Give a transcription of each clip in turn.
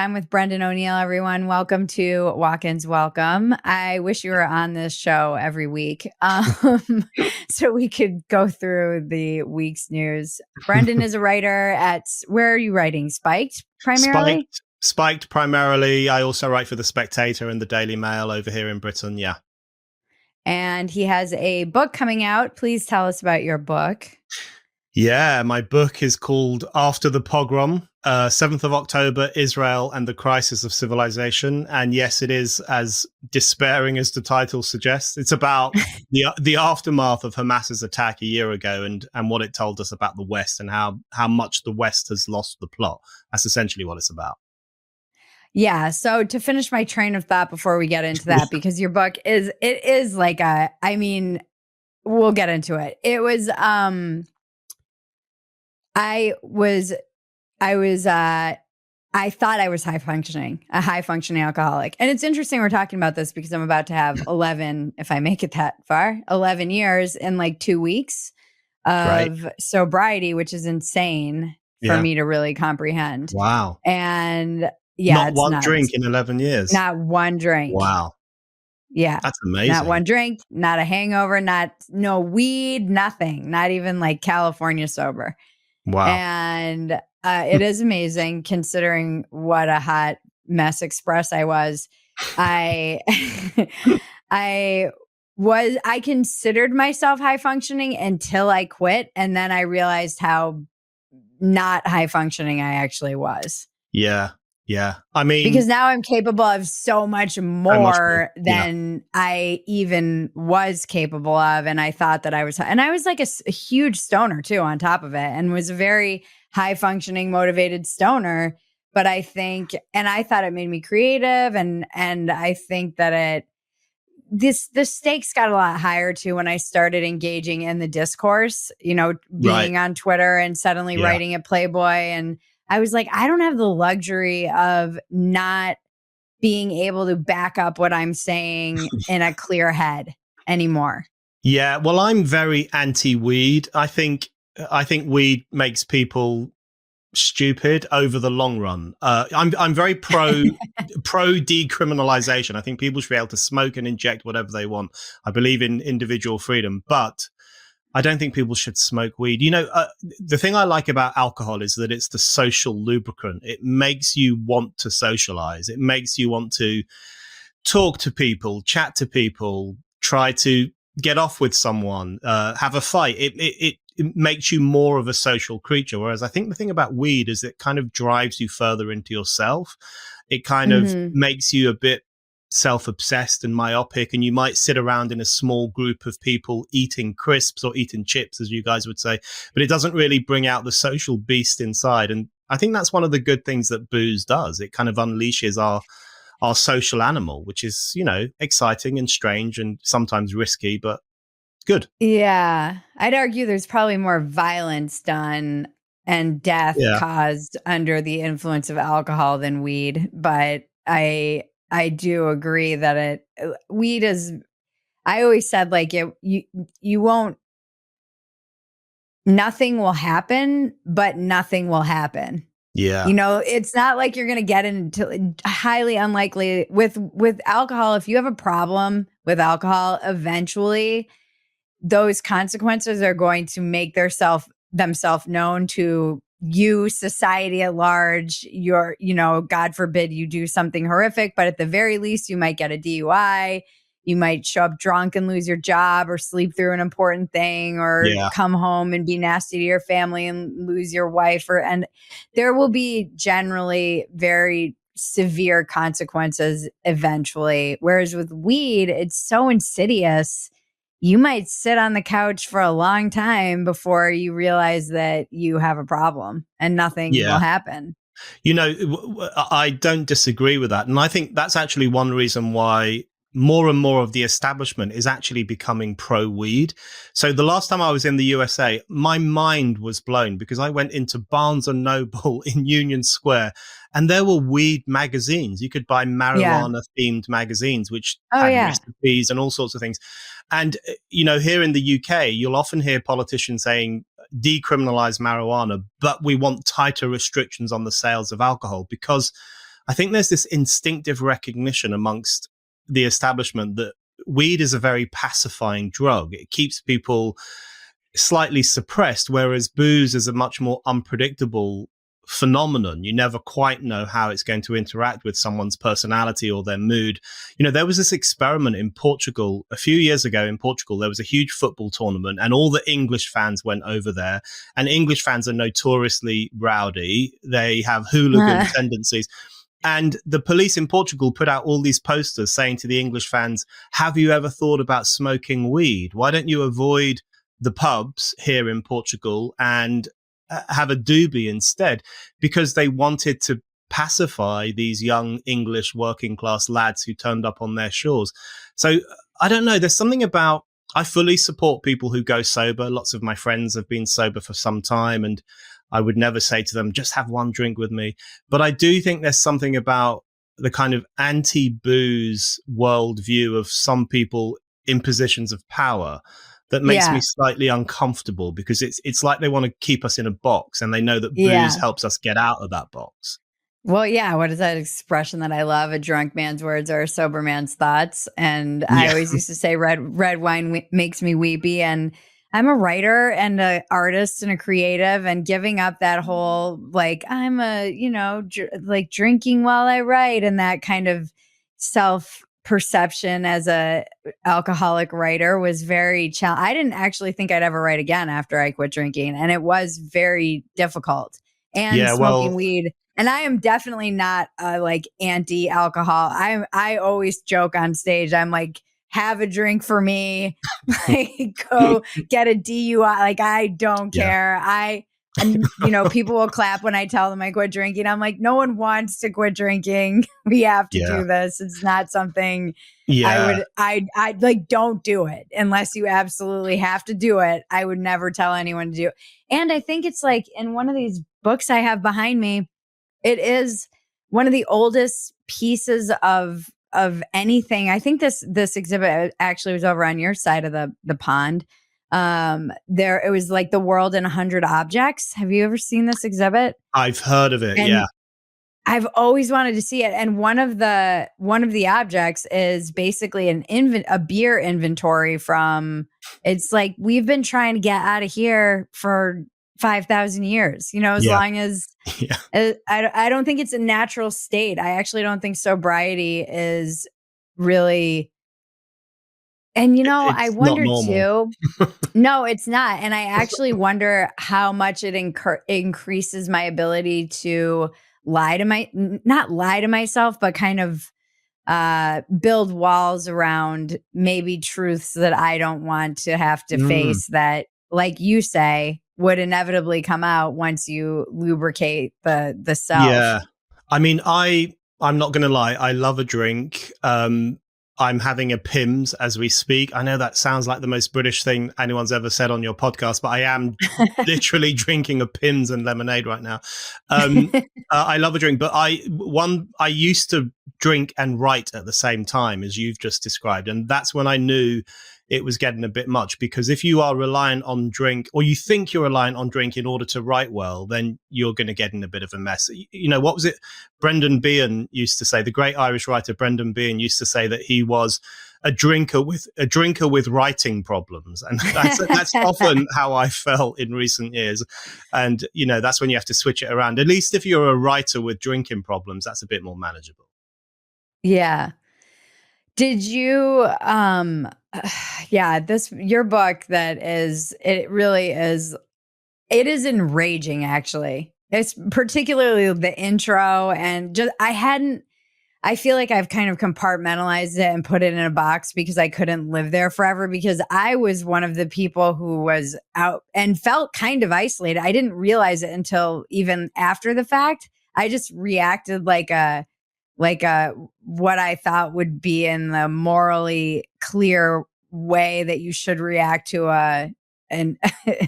I'm with Brendan O'Neill, everyone. Welcome to Walk-Ins Welcome. I wish you were on this show every week so we could go through the week's news. Brendan is a writer at, where are you writing? Spiked, primarily? Spiked primarily. I also write for The Spectator and the Daily Mail over here in Britain, yeah. And he has a book coming out. Please tell us about your book. Yeah, my book is called After the Pogrom, 7th of October, Israel and the Crisis of Civilization. And yes, it is as despairing as the title suggests. It's about the aftermath of Hamas's attack a year ago and what it told us about the West and how much the West has lost the plot. That's essentially what it's about. Yeah. So to finish my train of thought before we get into that, because your book is like we'll get into it. It was, I thought I was a high functioning alcoholic. And it's interesting we're talking about this because I'm about to have 11, if I make it that far, 11 years in like 2 weeks of sobriety, which is insane for me to really comprehend. Wow. And yeah, not one drink in 11 years. Not one drink. Wow. Yeah. That's amazing. Not one drink, not a hangover, no weed, nothing, not even like California sober. Wow. And it is amazing considering what a hot mess express I was. I considered myself high functioning until I quit. And then I realized how not high functioning I actually was. Yeah. Yeah. I mean, because now I'm capable of so much more than I even was capable of. And I thought that I was like a huge stoner too, on top of it, and was a very high functioning, motivated stoner. But I thought it made me creative. And I think that the stakes got a lot higher too when I started engaging in the discourse, being on Twitter and suddenly writing at Playboy. And I was like, I don't have the luxury of not being able to back up what I'm saying in a clear head anymore. Yeah, well, I'm very anti-weed. I think weed makes people stupid over the long run. I'm very pro decriminalization. I think people should be able to smoke and inject whatever they want. I believe in individual freedom, but I don't think people should smoke weed. The thing I like about alcohol is that it's the social lubricant. It makes you want to socialize. It makes you want to talk to people, chat to people, try to get off with someone, have a fight. It makes you more of a social creature. Whereas I think the thing about weed is it kind of drives you further into yourself. It kind of makes you a bit self-obsessed and myopic, and you might sit around in a small group of people eating crisps or eating chips, as you guys would say, but it doesn't really bring out the social beast inside. And I think that's one of the good things that booze does. It kind of unleashes our social animal, which is, exciting and strange and sometimes risky, but good. Yeah. I'd argue there's probably more violence done and death caused under the influence of alcohol than weed, but I do agree that weed is, I always said like you won't, nothing will happen, but nothing will happen. Yeah. It's not like you're going to get into, highly unlikely with alcohol. If you have a problem with alcohol, eventually those consequences are going to make themselves known to you, society at large. God forbid you do something horrific, but at the very least you might get a DUI. You might show up drunk and lose your job, or sleep through an important thing, or come home and be nasty to your family and lose your wife, and there will be generally very severe consequences eventually. Whereas with weed, it's so insidious. You might sit on the couch for a long time before you realize that you have a problem and nothing will happen. I don't disagree with that. And I think that's actually one reason why more and more of the establishment is actually becoming pro-weed. So the last time I was in the USA, my mind was blown because I went into Barnes & Noble in Union Square and there were weed magazines. You could buy marijuana-themed magazines, which had recipes and all sorts of things. And, here in the UK, you'll often hear politicians saying, decriminalize marijuana, but we want tighter restrictions on the sales of alcohol, because I think there's this instinctive recognition amongst the establishment that weed is a very pacifying drug. It keeps people slightly suppressed, whereas booze is a much more unpredictable phenomenon. You never quite know how it's going to interact with someone's personality or their mood. There was this experiment in Portugal a few years ago. In Portugal, there was a huge football tournament and all the English fans went over there, and English fans are notoriously rowdy. They have hooligan tendencies. And the police in Portugal put out all these posters saying to the English fans, have you ever thought about smoking weed? Why don't you avoid the pubs here in Portugal and have a doobie instead? Because they wanted to pacify these young English working class lads who turned up on their shores. So I don't know. There's something about, I fully support people who go sober. Lots of my friends have been sober for some time, and I would never say to them, just have one drink with me. But I do think there's something about the kind of anti-booze worldview of some people in positions of power that makes me slightly uncomfortable, because it's like they want to keep us in a box, and they know that booze helps us get out of that box. Well, yeah. What is that expression that I love? A drunk man's words are a sober man's thoughts. And I always used to say red wine makes me weepy. And I'm a writer and an artist and a creative, and giving up that whole, like, I'm like drinking while I write, and that kind of self-perception as a alcoholic writer was very challenging. I didn't actually think I'd ever write again after I quit drinking, and it was very difficult. And smoking weed. And I am definitely not like anti-alcohol. I always joke on stage. I'm like, have a drink for me, like go get a DUI. Like, I don't care. People will clap when I tell them I quit drinking. I'm like, no one wants to quit drinking. We have to do this. It's not something I'd like, don't do it unless you absolutely have to do it. I would never tell anyone to do it. And I think it's like in one of these books I have behind me, it is one of the oldest pieces of anything. I think this exhibit actually was over on your side of the pond. It was like The World in 100 Objects. Have you ever seen this exhibit? I've heard of it. I've always wanted to see it. And one of the objects is basically a beer inventory from, it's like, we've been trying to get out of here for 5,000 years, as long as I don't think it's a natural state. I actually don't think sobriety is really, and I wonder too. No, it's not. And I actually wonder how much it increases my ability to not lie to myself, but kind of build walls around maybe truths that I don't want to have to face, that, like you say, would inevitably come out once you lubricate the self. Yeah. I mean, I'm not going to lie. I love a drink. I'm having a Pimm's as we speak. I know that sounds like the most British thing anyone's ever said on your podcast, but I am literally drinking a Pimm's and lemonade right now. I love a drink, but I used to drink and write at the same time, as you've just described. And that's when I knew it was getting a bit much, because if you are reliant on drink, or you think you're reliant on drink in order to write well, then you're going to get in a bit of a mess. What was it Brendan Behan used to say? The great Irish writer Brendan Behan used to say that he was a drinker with writing problems, and that's often how I felt in recent years. And that's when you have to switch it around. At least if you're a writer with drinking problems, that's a bit more manageable. Yeah. Did you your book, it is enraging, actually. It's particularly the intro, and just I feel like I've kind of compartmentalized it and put it in a box because I couldn't live there forever, because I was one of the people who was out and felt kind of isolated. I didn't realize it until even after the fact. I just reacted like what I thought would be in the morally clear way that you should react to an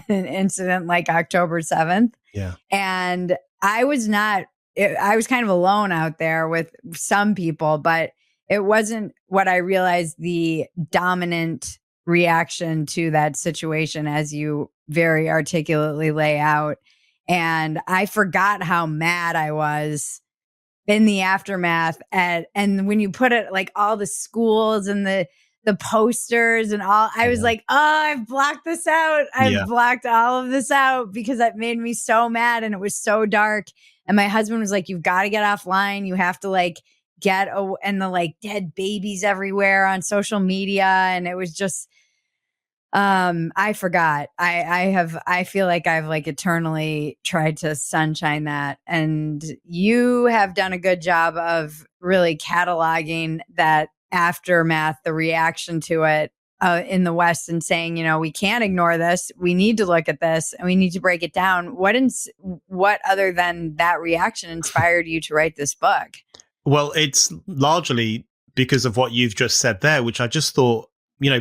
incident like October 7th. Yeah. And I was kind of alone out there with some people, but it wasn't what I realized the dominant reaction to that situation, as you very articulately lay out. And I forgot how mad I was in the aftermath. And when you put it like all the schools and the posters and all, I was like, oh, I've blocked this out. I've blocked all of this out because that made me so mad and it was so dark. And my husband was like, you've got to get offline. You have to like and the like dead babies everywhere on social media. And it was just, I forgot. I feel like I've like eternally tried to sunshine that. And you have done a good job of really cataloging that aftermath, the reaction to it in the West, and saying, we can't ignore this. We need to look at this and we need to break it down. What other than that reaction inspired you to write this book? Well, it's largely because of what you've just said there, which I just thought,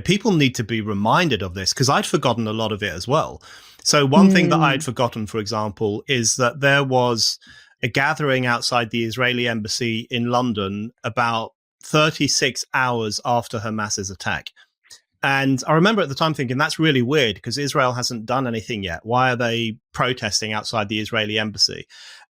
people need to be reminded of this, because I'd forgotten a lot of it as well. So one thing that I'd forgotten, for example, is that there was a gathering outside the Israeli embassy in London about 36 hours after Hamas's attack. And I remember at the time thinking, that's really weird because Israel hasn't done anything yet. Why are they protesting outside the Israeli embassy?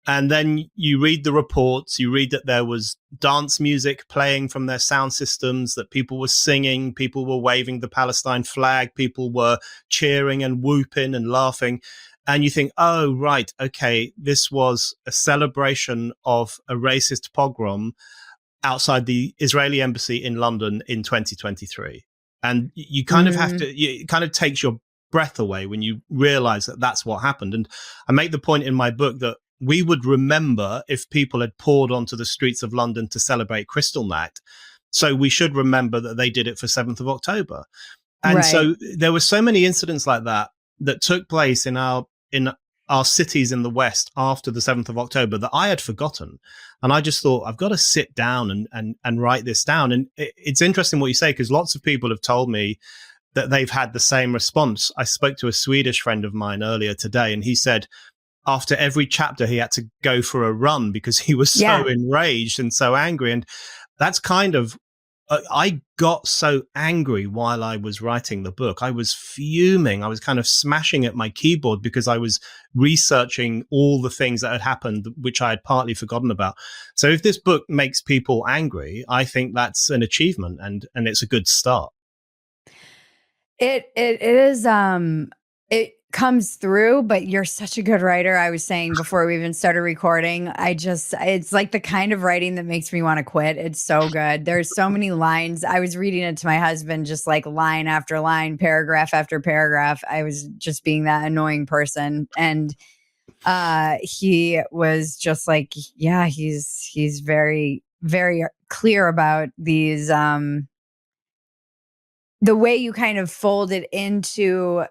And then you read the reports, you read that there was dance music playing from their sound systems, that people were singing, people were waving the Palestine flag, people were cheering and whooping and laughing. And you think, oh, right, okay, this was a celebration of a racist pogrom outside the Israeli embassy in London in 2023. And you kind of have to, it kind of takes your breath away when you realize that that's what happened. And I make the point in my book that we would remember if people had poured onto the streets of London to celebrate Kristallnacht. So we should remember that they did it for 7th of October. And so there were so many incidents like that took place in our cities in the West after the 7th of October that I had forgotten. And I just thought, I've got to sit down and write this down. And it's interesting what you say, because lots of people have told me that they've had the same response. I spoke to a Swedish friend of mine earlier today, and he said after every chapter, he had to go for a run because he was so enraged and so angry. And that's kind of, I got so angry while I was writing the book. I was fuming. I was kind of smashing at my keyboard because I was researching all the things that had happened, which I had partly forgotten about. So if this book makes people angry, I think that's an achievement, and it's a good start. It is, it comes through, but you're such a good writer. I was saying before we even started recording, it's like the kind of writing that makes me want to quit. It's so good. There's so many lines. I was reading it to my husband, just like line after line, paragraph after paragraph. I was just being that annoying person. And he was just like, yeah, he's very, very clear about these, the way you kind of fold it into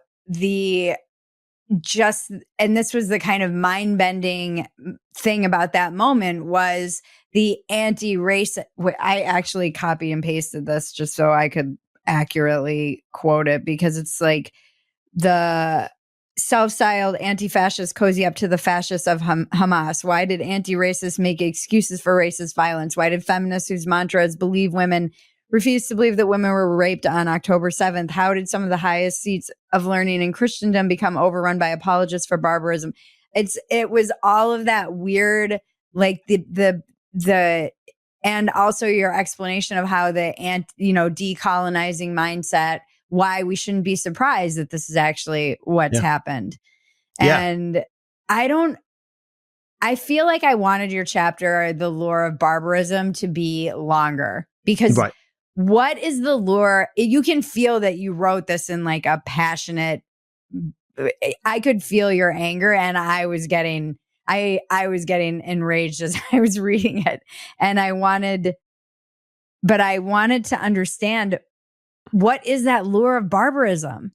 and this was the kind of mind-bending thing about that moment, was the anti-race. I actually copy and pasted this just so I could accurately quote it, because it's like, the self-styled anti-fascists cozy up to the fascists of Hamas. Why did anti-racists make excuses for racist violence? Why did feminists whose mantra is believe women refused to believe that women were raped on October 7th? How did some of the highest seats of learning in Christendom become overrun by apologists for barbarism? It was all of that weird, like the and also your explanation of how the decolonizing mindset, why we shouldn't be surprised that this is actually what's happened. And I feel like I wanted your chapter, The Lure of Barbarism, to be longer, because what is the lure? You can feel that you wrote this in like a passionate, I could feel your anger, and I was getting enraged as I was reading it. And I wanted to understand, what is that lure of barbarism?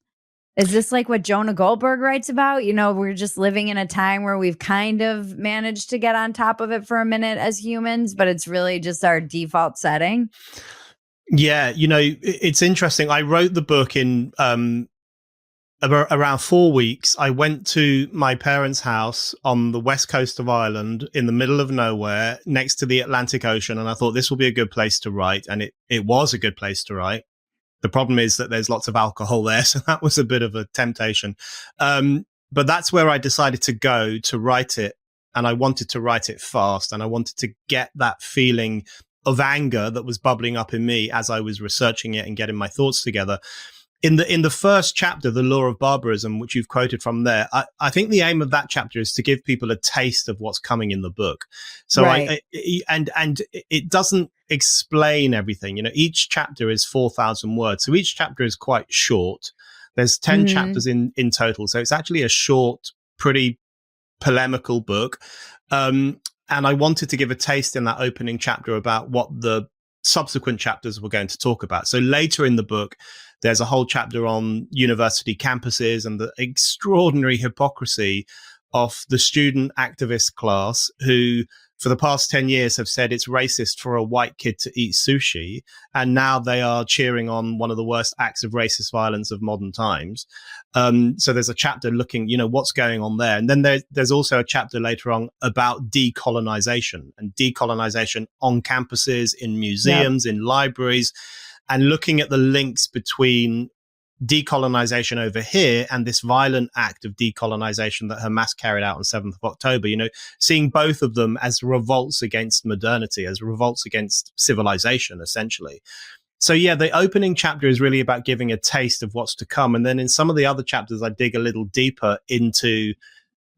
Is this like what Jonah Goldberg writes about? We're just living in a time where we've kind of managed to get on top of it for a minute as humans, but it's really just our default setting. Yeah, it's interesting. I wrote the book in around 4 weeks. I went to my parents' house on the west coast of Ireland in the middle of nowhere next to the Atlantic Ocean, and I thought this will be a good place to write, and it was a good place to write. The problem is that there's lots of alcohol there, so that was a bit of a temptation. But that's where I decided to go to write it. and I wanted to write it fast, and I wanted to get that feeling of anger that was bubbling up in me as I was researching it and getting my thoughts together. In the first chapter, The Law of Barbarism, which you've quoted from there, I think the aim of that chapter is to give people a taste of what's coming in the book. So Right. and it doesn't explain everything. You know, each chapter is 4,000 words. So each chapter is quite short. There's 10 chapters in total. So it's actually a short, pretty polemical book. And I wanted to give a taste in that opening chapter about what the subsequent chapters were going to talk about. So later in the book, there's a whole chapter on university campuses and the extraordinary hypocrisy of the student activist class who, for the past 10 years, have said it's racist for a white kid to eat sushi. And now they are cheering on one of the worst acts of racist violence of modern times. So there's a chapter looking, you know, what's going on there. And then there's also a chapter later on about decolonization and decolonization on campuses, in museums, in libraries, and looking at the links between decolonization over here and this violent act of decolonization that Hamas carried out on 7th of October, you know, seeing both of them as revolts against modernity, as revolts against civilization, essentially. So yeah, the opening chapter is really about giving a taste of what's to come. And then in some of the other chapters, I dig a little deeper into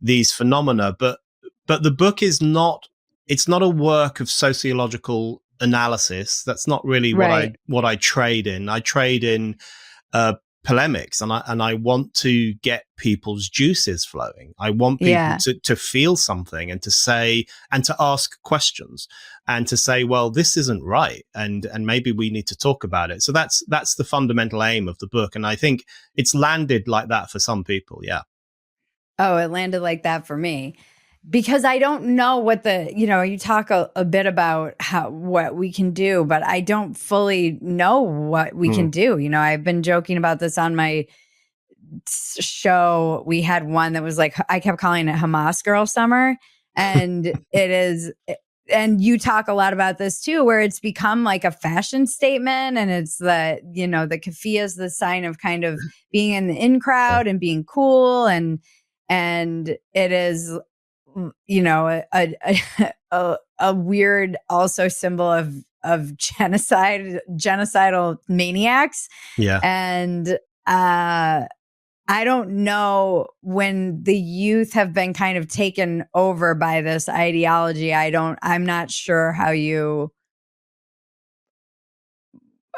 these phenomena. But the book is not, it's not a work of sociological analysis. That's not really what I trade in. I trade in polemics, and I want to get people's juices flowing. I want people to feel something and to say and to ask questions and to say, well, this isn't right, and maybe we need to talk about it. So that's the fundamental aim of the book, and I think it's landed like that for some people. Yeah. Oh, it landed like that for me. Because I don't know what you talk a bit about what we can do, but I don't fully know what we can do. You know, I've been joking about this on my show. We had one that was like, I kept calling it Hamas Girl Summer. And it is, and you talk a lot about this too, where it's become like a fashion statement. And it's the keffiyeh is the sign of kind of being in the in crowd and being cool. And it is, you know, a weird also symbol of genocidal maniacs. Yeah. And I don't know, when the youth have been kind of taken over by this ideology, I'm not sure how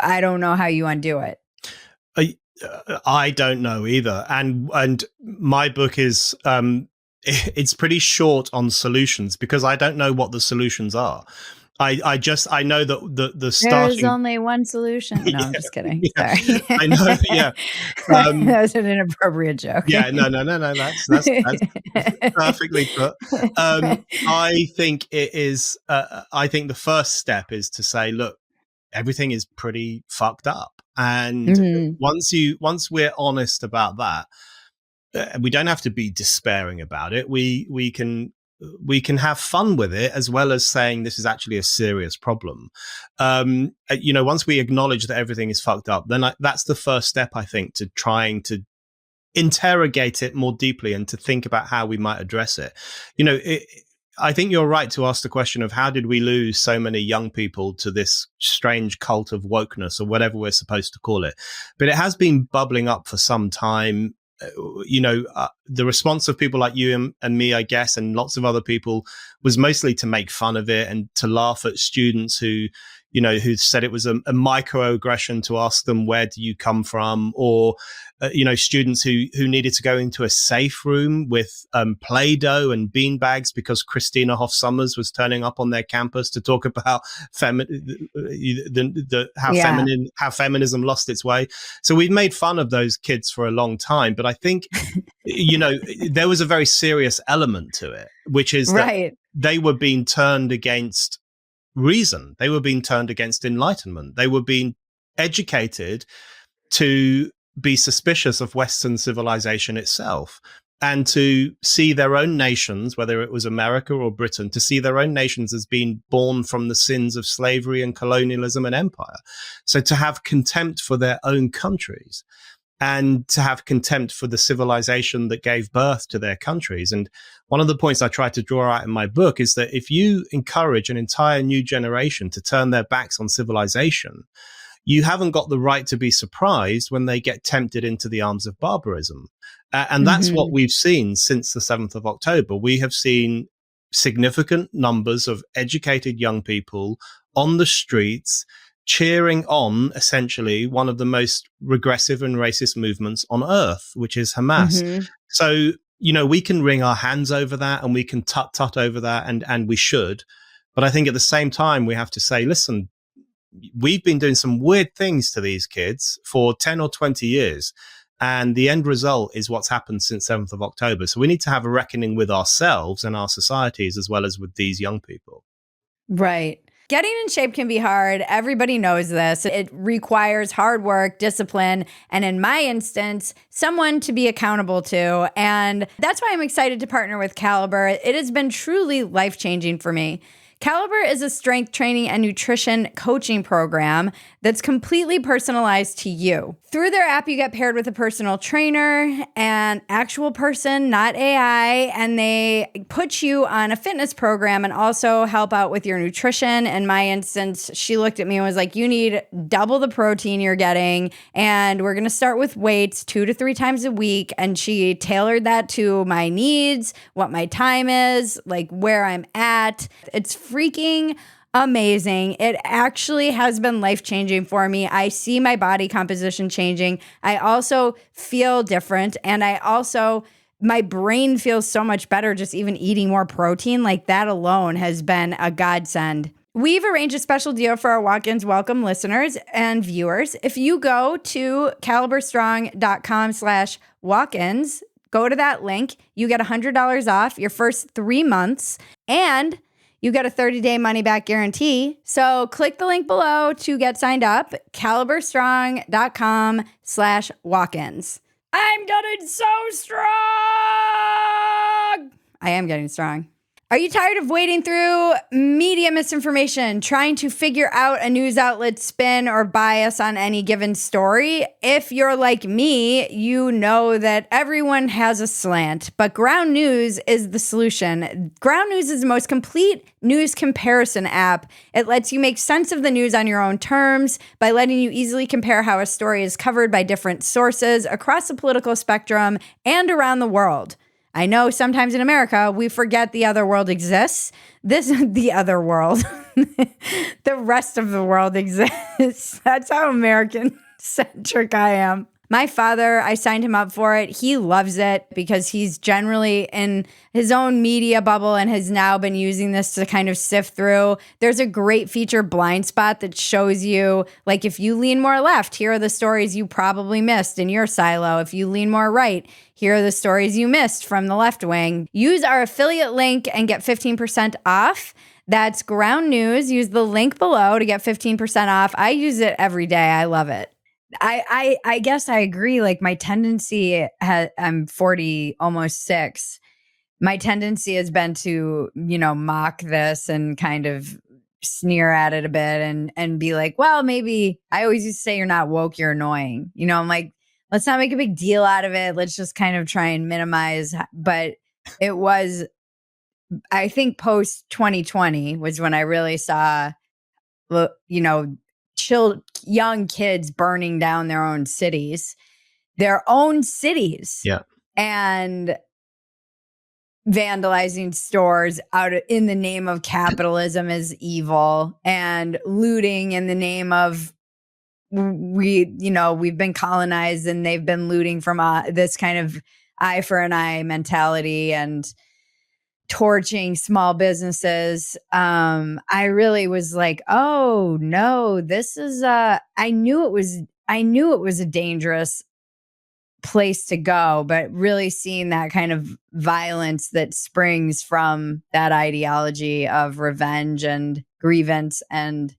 I don't know how you undo it. I don't know either. And my book is, it's pretty short on solutions because I don't know what the solutions are. I know that the starting. There's only one solution. No, I'm just kidding. Yeah. Sorry. I know. Yeah, that was an inappropriate joke. Yeah, no. That's perfectly put. I think it is. I think the first step is to say, look, everything is pretty fucked up, and once we're honest about that. We don't have to be despairing about it. We can have fun with it, as well as saying this is actually a serious problem. You know, once we acknowledge that everything is fucked up, then that's the first step, I think, to trying to interrogate it more deeply and to think about how we might address it. You know, I think you're right to ask the question of how did we lose so many young people to this strange cult of wokeness, or whatever we're supposed to call it. But it has been bubbling up for some time. You know, the response of people like you and me, I guess, and lots of other people was mostly to make fun of it and to laugh at students who said it was a microaggression to ask them, where do you come from? Or, students who needed to go into a safe room with Play-Doh and beanbags because Christina Hoff Sommers was turning up on their campus to talk about how feminism lost its way. So we've made fun of those kids for a long time. But I think, there was a very serious element to it, which is that they were being turned against reason. They were being turned against enlightenment. They were being educated to be suspicious of Western civilization itself and to see their own nations, whether it was America or Britain, to see their own nations as being born from the sins of slavery and colonialism and empire. So to have contempt for their own countries. and to have contempt for the civilization that gave birth to their countries. And one of the points I try to draw out in my book is that if you encourage an entire new generation to turn their backs on civilization, you haven't got the right to be surprised when they get tempted into the arms of barbarism. And that's what we've seen since the 7th of October. We have seen significant numbers of educated young people on the streets cheering on essentially one of the most regressive and racist movements on earth, which is Hamas. So, we can wring our hands over that and we can tut over that, and we should. But I think at the same time, we have to say, listen, we've been doing some weird things to these kids for 10 or 20 years. And the end result is what's happened since 7th of October. So we need to have a reckoning with ourselves and our societies as well as with these young people. Right. Getting in shape can be hard. Everybody knows this. It requires hard work, discipline, and in my instance, someone to be accountable to. And that's why I'm excited to partner with Calibur. It has been truly life-changing for me. Calibur is a strength training and nutrition coaching program that's completely personalized to you. Through their app, you get paired with a personal trainer, an actual person, not AI, and they put you on a fitness program and also help out with your nutrition. In my instance, she looked at me and was like, you need double the protein you're getting, and we're going to start with weights 2 to 3 times a week. And she tailored that to my needs, what my time is, like where I'm at. It's freaking amazing. It actually has been life-changing for me. I see my body composition changing. I also feel different. And my brain feels so much better just even eating more protein. Like that alone has been a godsend. We've arranged a special deal for our Walk-Ins Welcome listeners and viewers. If you go to caliburstrong.com/walk-ins, go to that link, you get $100 off your first 3 months, and you get a 30-day money-back guarantee. So click the link below to get signed up, caliburstrong.com/walk-ins. I'm getting so strong! I am getting strong. Are you tired of wading through media misinformation, trying to figure out a news outlet's spin or bias on any given story? If you're like me, you know that everyone has a slant, but Ground News is the solution. Ground News is the most complete news comparison app. It lets you make sense of the news on your own terms by letting you easily compare how a story is covered by different sources across the political spectrum and around the world. I know sometimes in America, we forget the other world exists. This is the other world. The rest of the world exists. That's how American-centric I am. My father, I signed him up for it. He loves it because he's generally in his own media bubble and has now been using this to kind of sift through. There's a great feature, Blind Spot, that shows you, like, if you lean more left, here are the stories you probably missed in your silo. If you lean more right, here are the stories you missed from the left wing. Use our affiliate link and get 15% off. That's Ground News. Use the link below to get 15% off. I use it every day. I love it. I guess I agree. Like my tendency, I'm 40, almost 6. My tendency has been to, mock this and kind of sneer at it a bit and be like, well, maybe I always used to say you're not woke, you're annoying. I'm like, let's not make a big deal out of it. Let's just kind of try and minimize. But it was, I think post 2020 was when I really saw, young kids burning down their own cities, Yeah. and vandalizing stores in the name of capitalism is evil, and looting in the name of we've been colonized and they've been looting from this kind of eye for an eye mentality and torching small businesses. I really was like, oh no, this is I knew it was a dangerous place to go, but really seeing that kind of violence that springs from that ideology of revenge and grievance and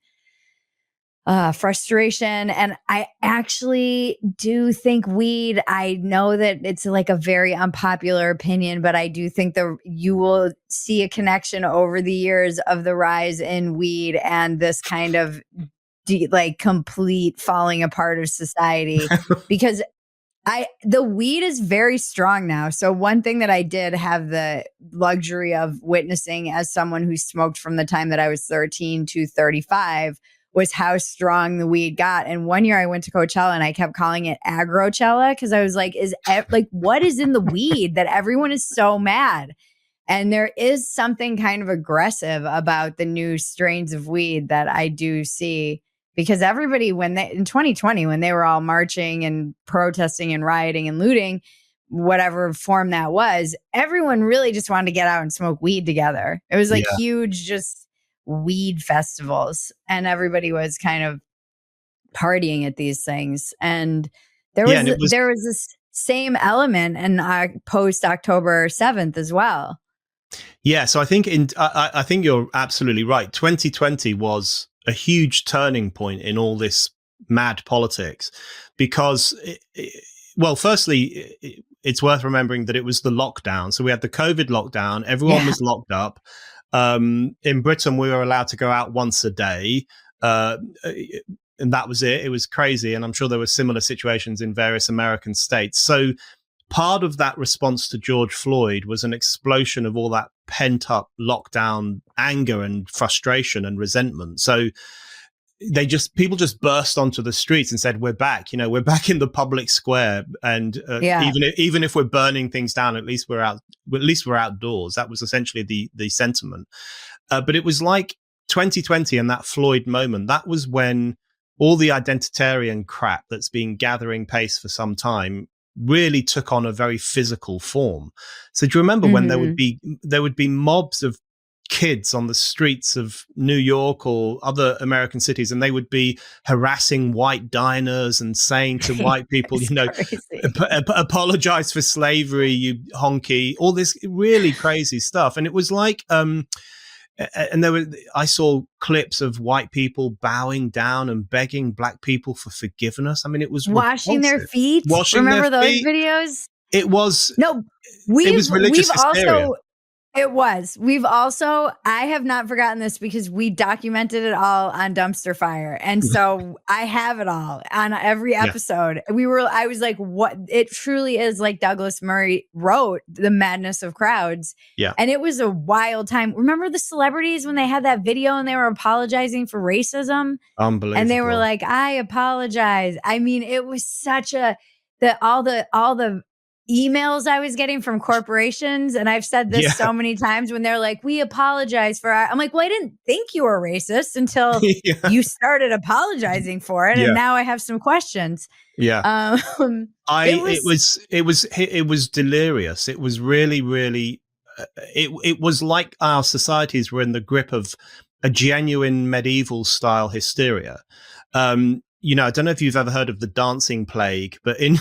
frustration. And I actually do think weed, I know that it's like a very unpopular opinion, but I do think that you will see a connection over the years of the rise in weed and this kind of complete falling apart of society. Because The weed is very strong now. So one thing that I did have the luxury of witnessing as someone who smoked from the time that I was 13 to 35 was how strong the weed got. And one year I went to Coachella and I kept calling it Agrochella because I was like, what is in the weed that everyone is so mad? And there is something kind of aggressive about the new strains of weed that I do see. Because everybody, in 2020, when they were all marching and protesting and rioting and looting, whatever form that was, everyone really just wanted to get out and smoke weed together. It was like huge, just weed festivals, and everybody was kind of partying at these things. And there was this same element in post October 7th as well. Yeah, so I think I think you're absolutely right. 2020 was a huge turning point in all this mad politics because, firstly, it's worth remembering that it was the lockdown. So we had the COVID lockdown. Everyone was locked up. In Britain, we were allowed to go out once a day. And that was it. It was crazy. And I'm sure there were similar situations in various American states. So part of that response to George Floyd was an explosion of all that pent up lockdown anger and frustration and resentment. So people just burst onto the streets and said, we're back, we're back in the public square. And even if we're burning things down, at least we're outdoors. That was essentially the sentiment. But it was like 2020 and that Floyd moment, that was when all the identitarian crap that's been gathering pace for some time really took on a very physical form. So do you remember when there would be mobs of kids on the streets of New York or other American cities, and they would be harassing white diners and saying to white people, apologize for slavery, you honky, all this really crazy stuff. And it was like, I saw clips of white people bowing down and begging black people for forgiveness. I mean, it was washing repulsive. their feet. Remember those videos? It was we've religious hysteria. We've also, I have not forgotten this because we documented it all on Dumpster Fire. And so I have it all on every episode. I was like, what? It truly is like Douglas Murray wrote, The Madness of Crowds. Yeah. And it was a wild time. Remember the celebrities when they had that video and they were apologizing for racism? Unbelievable. And they were like, I apologize. I mean, it was such all the emails I was getting from corporations, and I've said this so many times when they're like, we apologize for I'm like, well, I didn't think you were racist until you started apologizing for it, and now I have some questions. It was delirious. It was really, really it was like our societies were in the grip of a genuine medieval style hysteria. I don't know if you've ever heard of the dancing plague, but in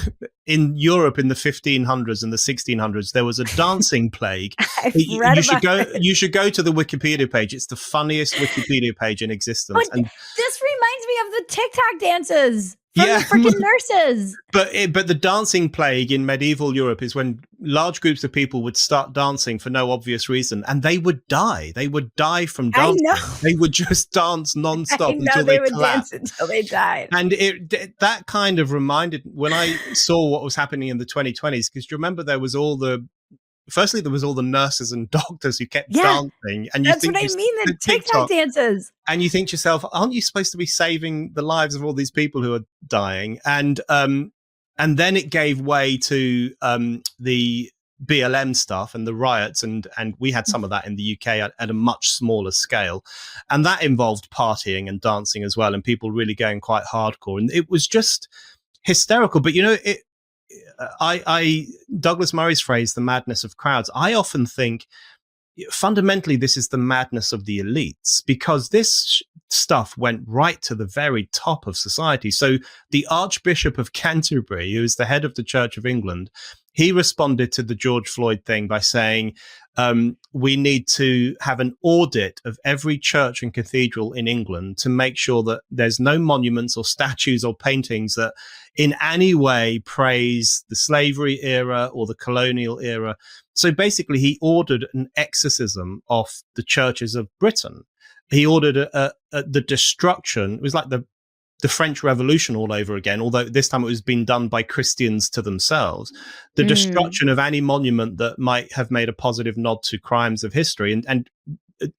Europe in the 1500s and the 1600s, there was a dancing plague. You should go to the Wikipedia page. It's the funniest Wikipedia page in existence. But this reminds me of the TikTok dances from the freaking nurses. But the dancing plague in medieval Europe is when large groups of people would start dancing for no obvious reason, and they would die. They would die from dancing. I know. They would just dance nonstop until they collapsed. Dance until they died. And that kind of reminded when I saw what was happening in the 2020s, because you remember there was all the nurses and doctors who kept dancing. And that's what I mean, the TikTok dances. And you think to yourself, aren't you supposed to be saving the lives of all these people who are dying? And then it gave way to the BLM stuff and the riots, and we had some of that in the UK at a much smaller scale. And that involved partying and dancing as well, and people really going quite hardcore. And it was just hysterical. But, Douglas Murray's phrase, the madness of crowds, I often think fundamentally this is the madness of the elites, because this stuff went right to the very top of society. So the Archbishop of Canterbury, who is the head of the Church of England, he responded to the George Floyd thing by saying, we need to have an audit of every church and cathedral in England to make sure that there's no monuments or statues or paintings that in any way praise the slavery era or the colonial era. So basically, he ordered an exorcism of the churches of Britain. He ordered the destruction. It was like the the French Revolution all over again, although this time it was being done by Christians to themselves. The destruction of any monument that might have made a positive nod to crimes of history. And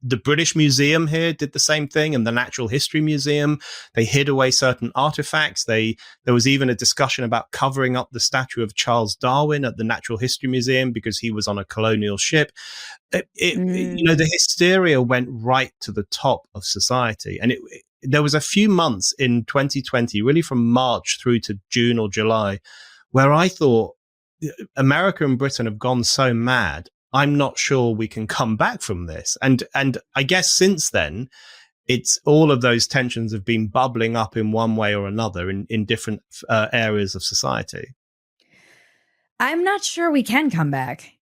the British Museum here did the same thing, and the Natural History Museum. They hid away certain artifacts. There was even a discussion about covering up the statue of Charles Darwin at the Natural History Museum because he was on a colonial ship. The hysteria went right to the top of society. And there was a few months in 2020, really from March through to June or July, where I thought America and Britain have gone so mad. I'm not sure we can come back from this. And I guess since then, it's all of those tensions have been bubbling up in one way or another in different areas of society. I'm not sure we can come back.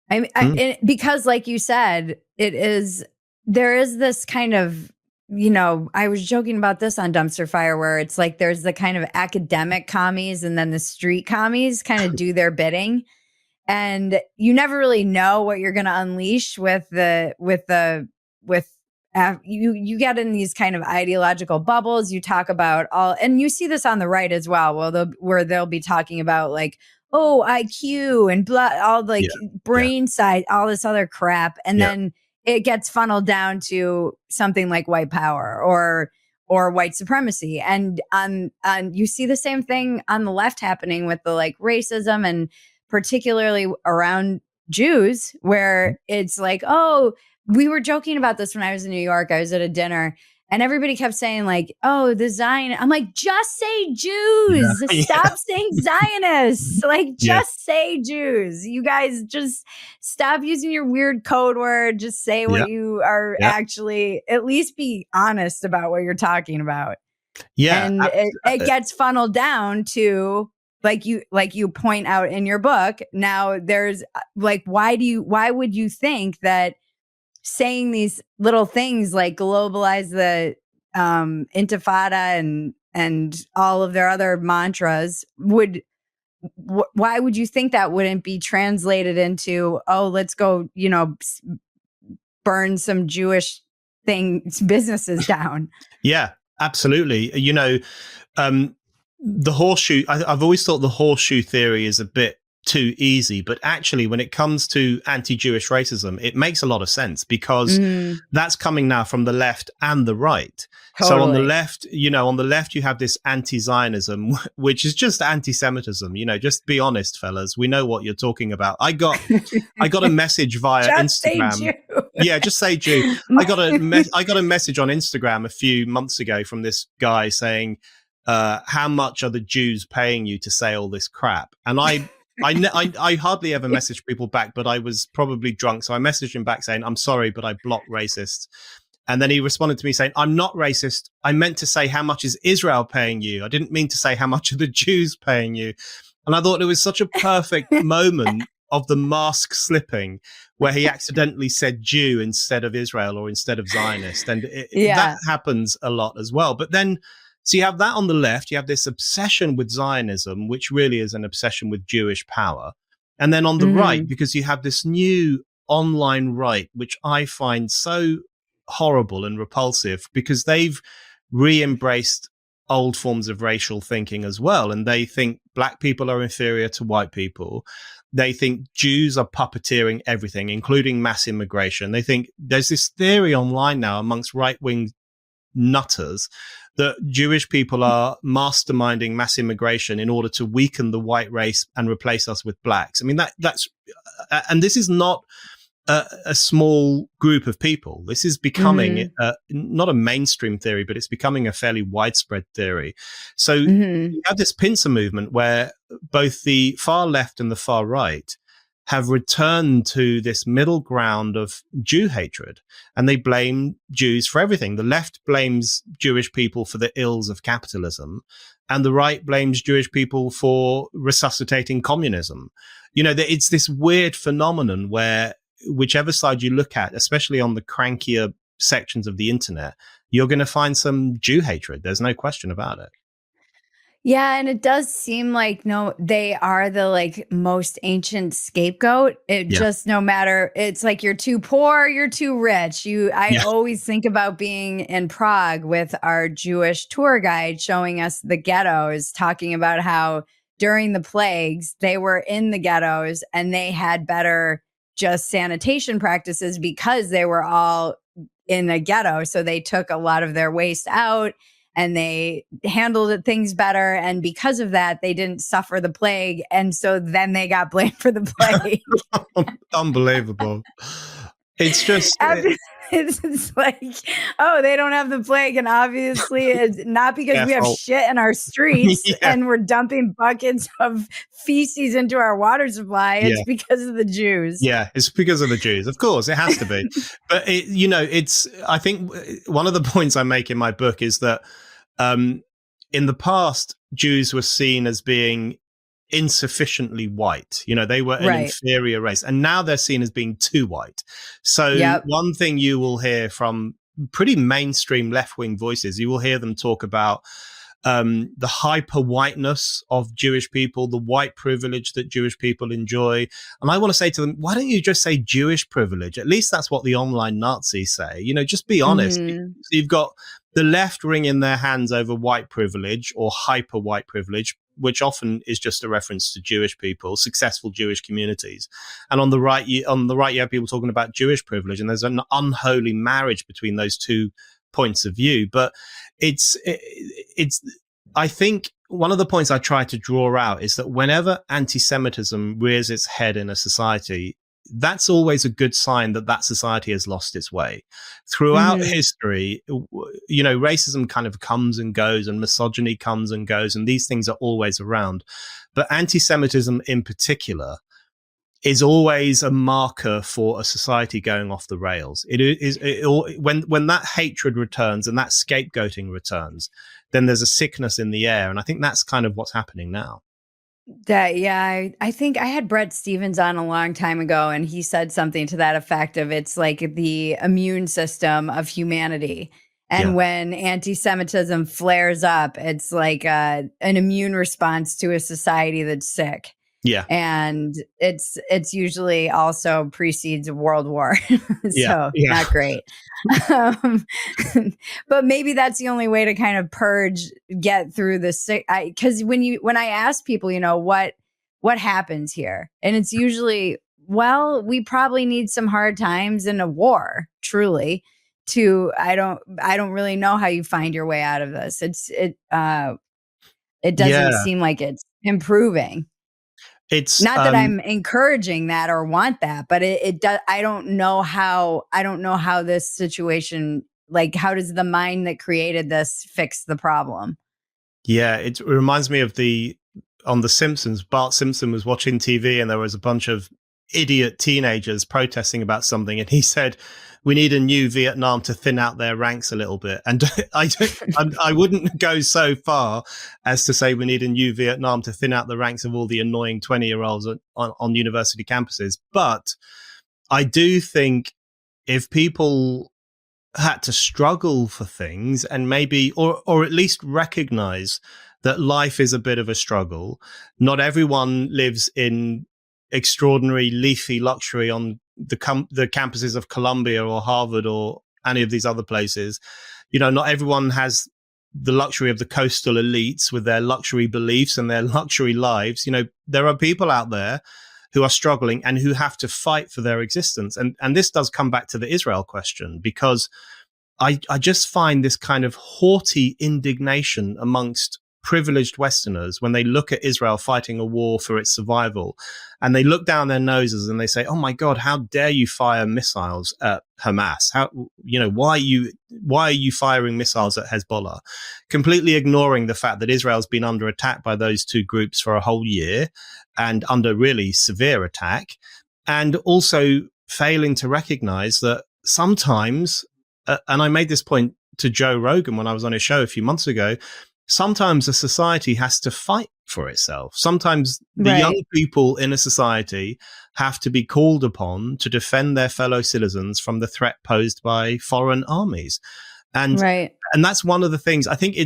Because like you said, there is this kind of, I was joking about this on Dumpster Fire, where it's like there's the kind of academic commies and then the street commies kind of do their bidding. And you never really know what you're going to unleash you get in these kind of ideological bubbles. You talk about and you see this on the right as well, where they'll be talking about like, oh, IQ and all like brain side, all this other crap. And then it gets funneled down to something like white power or white supremacy. And you see the same thing on the left happening with the like racism, and particularly around Jews, where it's like, oh, we were joking about this when I was in New York. I was at a dinner and everybody kept saying like, oh, the Zion. I'm like, just say Jews. Stop saying Zionists. Like, just say Jews. You guys just stop using your weird code word. Just say what you are actually, at least be honest about what you're talking about. Yeah. And it gets funneled down to, like you point out in your book, now there's like, why would you think that saying these little things like globalize the intifada and all of their other mantras why would you think that wouldn't be translated into, let's go, burn some Jewish businesses down? Yeah, absolutely. The horseshoe, I've always thought the horseshoe theory is a bit too easy, but actually when it comes to anti-Jewish racism, it makes a lot of sense because that's coming now from the left and the right. Totally. So on the left, you have this anti-Zionism, which is just antisemitism. Just be honest, fellas. We know what you're talking about. I got a message via Instagram. Say Jew. Yeah, just say Jew. I got a message on Instagram a few months ago from this guy saying, how much are the Jews paying you to say all this crap? And I hardly ever message people back, but I was probably drunk. So I messaged him back saying, I'm sorry, but I block racists. And then he responded to me saying, I'm not racist. I meant to say, how much is Israel paying you? I didn't mean to say, how much are the Jews paying you? And I thought it was such a perfect moment of the mask slipping where he accidentally said Jew instead of Israel or instead of Zionist. And that happens a lot as well. But then, so you have that on the left, you have this obsession with Zionism, which really is an obsession with Jewish power. And then on the right, because you have this new online right, which I find so horrible and repulsive because they've re-embraced old forms of racial thinking as well. And they think black people are inferior to white people. They think Jews are puppeteering everything, including mass immigration. They think there's this theory online now amongst right-wing nutters that Jewish people are masterminding mass immigration in order to weaken the white race and replace us with blacks. I mean, that's and this is not a small group of people. This is becoming not a mainstream theory, but it's becoming a fairly widespread theory. So you have this pincer movement where both the far left and the far right have returned to this middle ground of Jew hatred, and they blame Jews for everything. The left blames Jewish people for the ills of capitalism, and the right blames Jewish people for resuscitating communism. It's this weird phenomenon where whichever side you look at, especially on the crankier sections of the internet, you're going to find some Jew hatred. There's no question about it. Yeah, and it does seem like no, they are the like most ancient scapegoat. It Yeah. just no matter it's like you're too poor, you're too rich. I Yeah. always think about being in Prague with our Jewish tour guide showing us the ghettos, talking about how during the plagues they were in the ghettos and they had better just sanitation practices because they were all in a ghetto. So they took a lot of their waste out and they handled things better. And because of that, they didn't suffer the plague. And so then they got blamed for the plague. Unbelievable. It's just After it's like, oh, they don't have the plague. And obviously, it's not because we have careful. shit in our streets Yeah. and we're dumping buckets of feces into our water supply. It's Yeah. because of the Jews. Yeah, it's because of the Jews. Of course, it has to be. But I think one of the points I make in my book is that in the past, Jews were seen as being insufficiently white. They were an inferior race, and now they're seen as being too white. So one thing you will hear from pretty mainstream left-wing voices, you will hear them talk about the hyper whiteness of Jewish people, the white privilege that Jewish people enjoy. And I want to say to them, why don't you just say Jewish privilege? At least that's what the online Nazis say. Just be honest. Mm-hmm. You've got the left wringing their hands over white privilege or hyper white privilege, which often is just a reference to Jewish people, successful Jewish communities. And on the right, you have people talking about Jewish privilege, and there's an unholy marriage between those two points of view. But it's I think one of the points I try to draw out is that whenever anti-Semitism rears its head in a society, that's always a good sign that that society has lost its way. Throughout history, racism kind of comes and goes, and misogyny comes and goes, and these things are always around. But anti-Semitism in particular is always a marker for a society going off the rails. When that hatred returns and that scapegoating returns, then there's a sickness in the air. And I think that's kind of what's happening now. I think I had Brett Stevens on a long time ago, and he said something to that effect of it's like the immune system of humanity. And when anti-Semitism flares up, it's like an immune response to a society that's sick. Yeah. And it's usually also precedes a world war. So not great. But maybe that's the only way to kind of get through the sick. Because when I ask people, what happens here? And it's usually, well, we probably need some hard times in a war, truly. I don't really know how you find your way out of this. It doesn't seem like it's improving. It's not that I'm encouraging that or want that, but it does. I don't know how this situation, like, how does the mind that created this fix the problem? Yeah, it reminds me of on The Simpsons. Bart Simpson was watching TV and there was a bunch of idiot teenagers protesting about something, and he said, "We need a new Vietnam to thin out their ranks a little bit." And I wouldn't go so far as to say we need a new Vietnam to thin out the ranks of all the annoying 20-year-olds on university campuses. But I do think if people had to struggle for things and maybe, or at least recognize that life is a bit of a struggle, not everyone lives in extraordinary leafy luxury on the campuses of Columbia or Harvard or any of these other places. Not everyone has the luxury of the coastal elites with their luxury beliefs and their luxury lives. There are people out there who are struggling and who have to fight for their existence. And this does come back to the Israel question, because I just find this kind of haughty indignation amongst privileged Westerners when they look at Israel fighting a war for its survival, and they look down their noses and they say, "Oh my God, how dare you fire missiles at Hamas? Why are you firing missiles at Hezbollah?" Completely ignoring the fact that Israel's been under attack by those two groups for a whole year, and under really severe attack, and also failing to recognize that sometimes, and I made this point to Joe Rogan when I was on his show a few months ago, sometimes a society has to fight for itself. Sometimes the young people in a society have to be called upon to defend their fellow citizens from the threat posed by foreign armies. And that's one of the things I think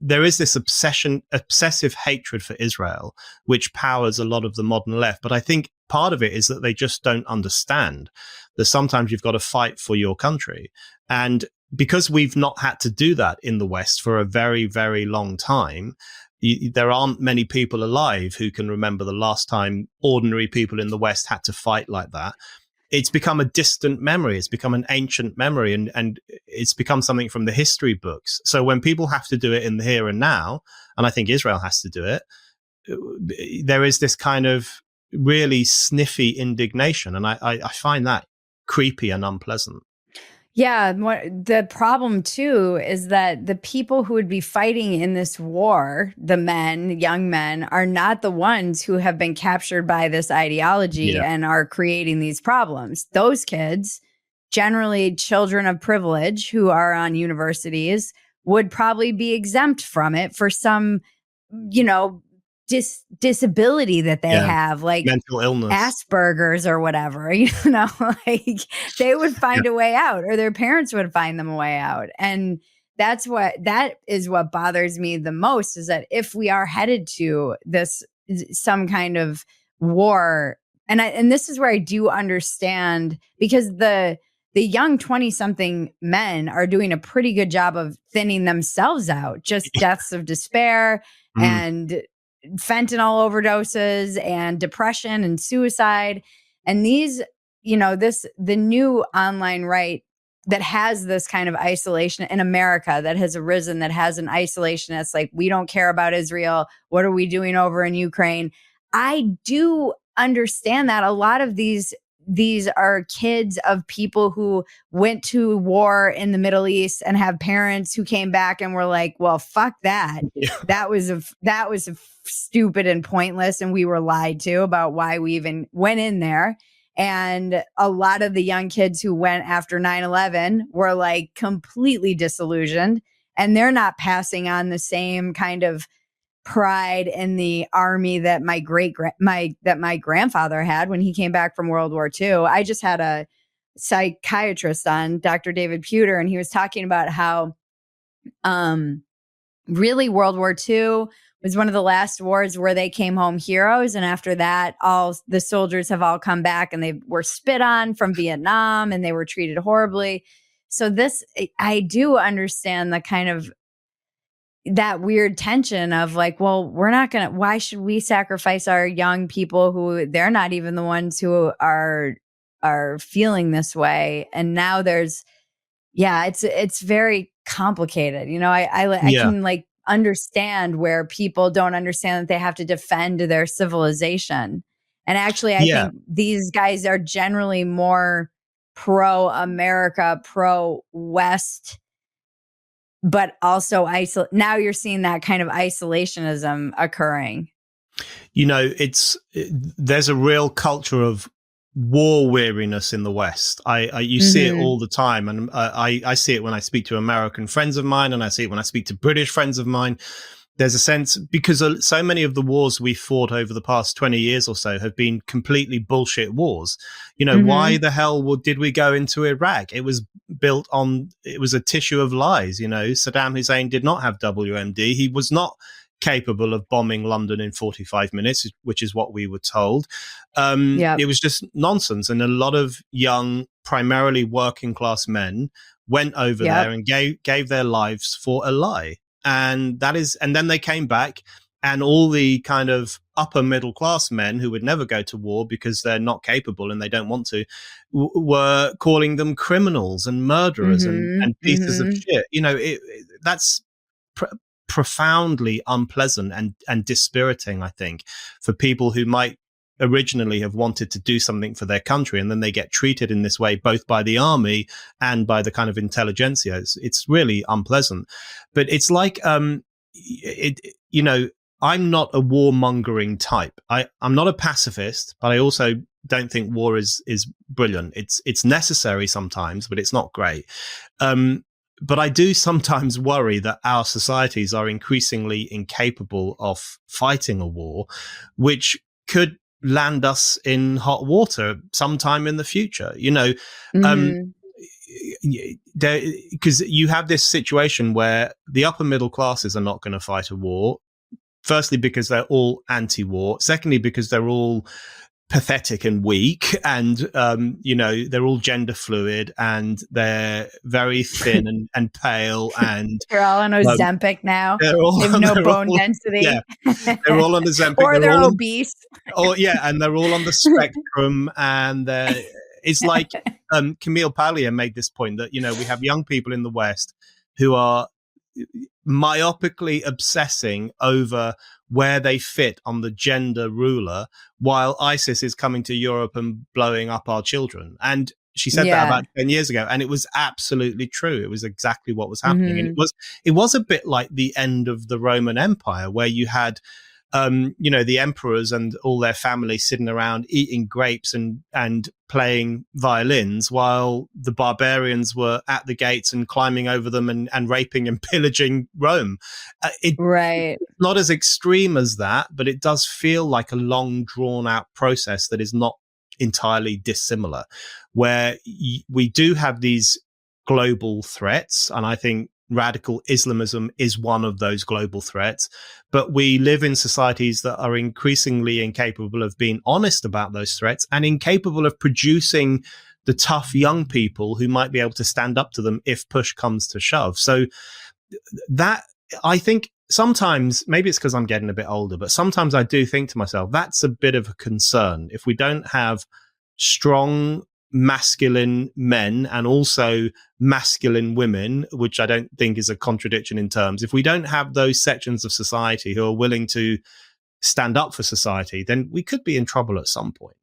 there is this obsessive hatred for Israel, which powers a lot of the modern left. But I think part of it is that they just don't understand that sometimes you've got to fight for your country. And because we've not had to do that in the West for a very, very long time, there aren't many people alive who can remember the last time ordinary people in the West had to fight like that. It's become a distant memory. It's become an ancient memory, and it's become something from the history books. So when people have to do it in the here and now, and I think Israel has to do it, there is this kind of really sniffy indignation. And I find that creepy and unpleasant. Yeah, the problem too is that the people who would be fighting in this war, the men, young men, are not the ones who have been captured by this ideology and are creating these problems. Those kids, generally children of privilege who are on universities, would probably be exempt from it for some, disability that they have, like mental illness, Asperger's or whatever, like they would find a way out, or their parents would find them a way out. And that is what bothers me the most, is that if we are headed to this, some kind of war, and this is where I do understand, because the young 20-something men are doing a pretty good job of thinning themselves out, just deaths of despair and fentanyl overdoses and depression and suicide. And these, the new online right that has this kind of isolation in America, that has arisen, that has an isolationist, like, we don't care about Israel. What are we doing over in Ukraine? I do understand that a lot of these are kids of people who went to war in the Middle East and have parents who came back and were like, well, fuck that. Yeah. That was stupid and pointless. And we were lied to about why we even went in there. And a lot of the young kids who went after 9/11 were like completely disillusioned, and they're not passing on the same kind of pride in the army that my grandfather had when he came back from World War II. I just had a psychiatrist on, Dr. David Pewter, and he was talking about how really World War II was one of the last wars where they came home heroes. And after that, all the soldiers have all come back and they were spit on from Vietnam and they were treated horribly. So I do understand the kind of that weird tension of like, well, why should we sacrifice our young people who they're not even the ones who are feeling this way? And now it's very complicated. I can like understand where people don't understand that they have to defend their civilization. And actually, I think these guys are generally more pro-America, pro-West, but also now you're seeing that kind of isolationism occurring. There's a real culture of war weariness in the West. You see it all the time, and I see it when I speak to American friends of mine, and I see it when I speak to British friends of mine. There's a sense, because so many of the wars we fought over the past 20 years or so have been completely bullshit wars. Why the hell did we go into Iraq? It was it was a tissue of lies. Saddam Hussein did not have WMD. He was not capable of bombing London in 45 minutes, which is what we were told. It was just nonsense. And a lot of young, primarily working class men went over there and gave their lives for a lie. And then they came back, and all the kind of upper middle class men who would never go to war because they're not capable and they don't want to, were calling them criminals and murderers and pieces of shit. That's profoundly unpleasant and dispiriting, I think, for people who might originally have wanted to do something for their country, and then they get treated in this way, both by the army and by the kind of intelligentsia. It's really unpleasant. But it's like, I'm not a warmongering type. I'm not a pacifist, but I also don't think war is brilliant. It's necessary sometimes, but it's not great. But I do sometimes worry that our societies are increasingly incapable of fighting a war, which could land us in hot water sometime in the future. because you have this situation where the upper middle classes are not going to fight a war. Firstly, because they're all anti-war. Secondly, because they're all pathetic and weak, and they're all gender fluid, and they're very thin and pale, and they're all on Ozempic now. They have no bone density. Yeah, they're all on Ozempic, or they're obese. And they're all on the spectrum, and it's like Camille Paglia made this point that we have young people in the West who are myopically obsessing over where they fit on the gender ruler, while ISIS is coming to Europe and blowing up our children. And she said that about 10 years ago, and it was absolutely true. It was exactly what was happening. And it was a bit like the end of the Roman Empire, where you had the emperors and all their family sitting around eating grapes and playing violins, while the barbarians were at the gates and climbing over them and raping and pillaging Rome. It's not as extreme as that, but it does feel like a long, drawn-out process that is not entirely dissimilar, where we do have these global threats, and I think radical Islamism is one of those global threats, but we live in societies that are increasingly incapable of being honest about those threats and incapable of producing the tough young people who might be able to stand up to them if push comes to shove. So that, I think sometimes, maybe it's because I'm getting a bit older, but sometimes I do think to myself, that's a bit of a concern. If we don't have strong masculine men and also masculine women, which I don't think is a contradiction in terms, if we don't have those sections of society who are willing to stand up for society, then we could be in trouble at some point.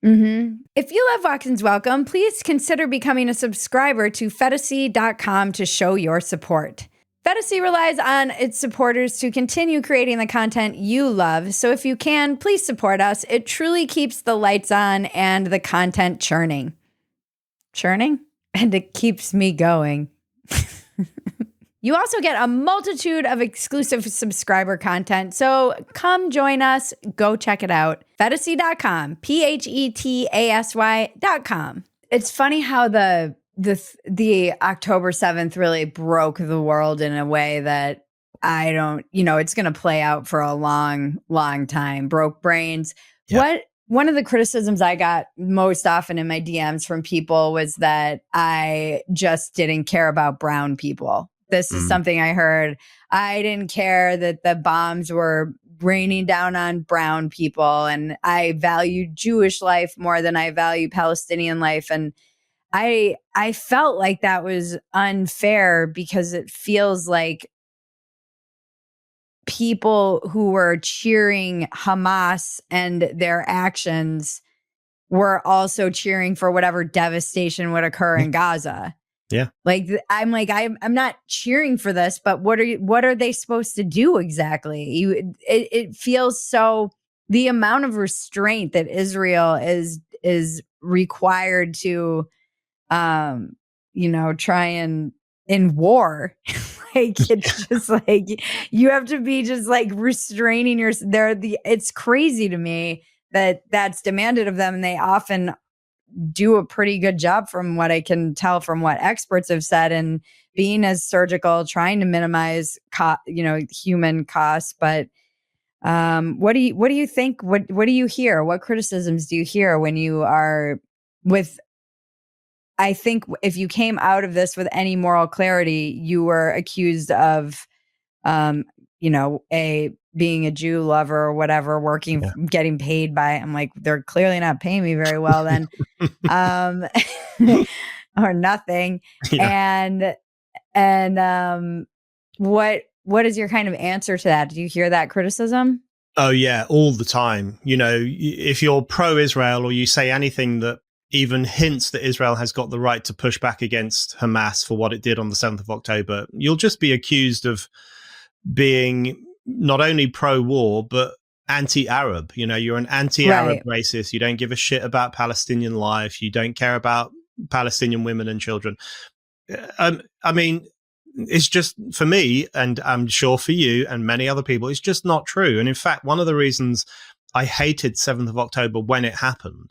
If you love Watkins Welcome, please consider becoming a subscriber to Phetasy.com to show your support. Phetasy relies on its supporters to continue creating the content you love, so if you can, please support us. It truly keeps the lights on and the content churning. Churning? And it keeps me going. You also get a multitude of exclusive subscriber content, so come join us. Go check it out. Phetasy.com, Phetasy.com. It's funny how the October 7th really broke the world in a way that I don't, it's going to play out for a long, long time. Broke brains. Yeah. One of the criticisms I got most often in my DMs from people was that I just didn't care about brown people. This is something I heard. I didn't care that the bombs were raining down on brown people, and I value Jewish life more than I value Palestinian life. And I felt like that was unfair, because it feels like people who were cheering Hamas and their actions were also cheering for whatever devastation would occur in Gaza. Yeah. I'm not cheering for this, but what are they supposed to do exactly? It feels so, the amount of restraint that Israel is required to try and in war. It's just like you have to be just like restraining it's crazy to me that that's demanded of them, and they often do a pretty good job from what I can tell from what experts have said, and being as surgical, trying to minimize human costs. But what do you think? What do you hear? What criticisms do you hear when you are with? I think if you came out of this with any moral clarity, you were accused of, being a Jew lover or whatever, working, getting paid by. I'm like, they're clearly not paying me very well then, or nothing. Yeah. And what is your kind of answer to that? Do you hear that criticism? Oh yeah, all the time. If you're pro-Israel or you say anything that even hints that Israel has got the right to push back against Hamas for what it did on the 7th of October, you'll just be accused of being not only pro-war, but anti-Arab. You're an anti-Arab racist. You don't give a shit about Palestinian life. You don't care about Palestinian women and children. I mean, it's just, for me, and I'm sure for you and many other people, it's just not true. And in fact, one of the reasons I hated 7th of October when it happened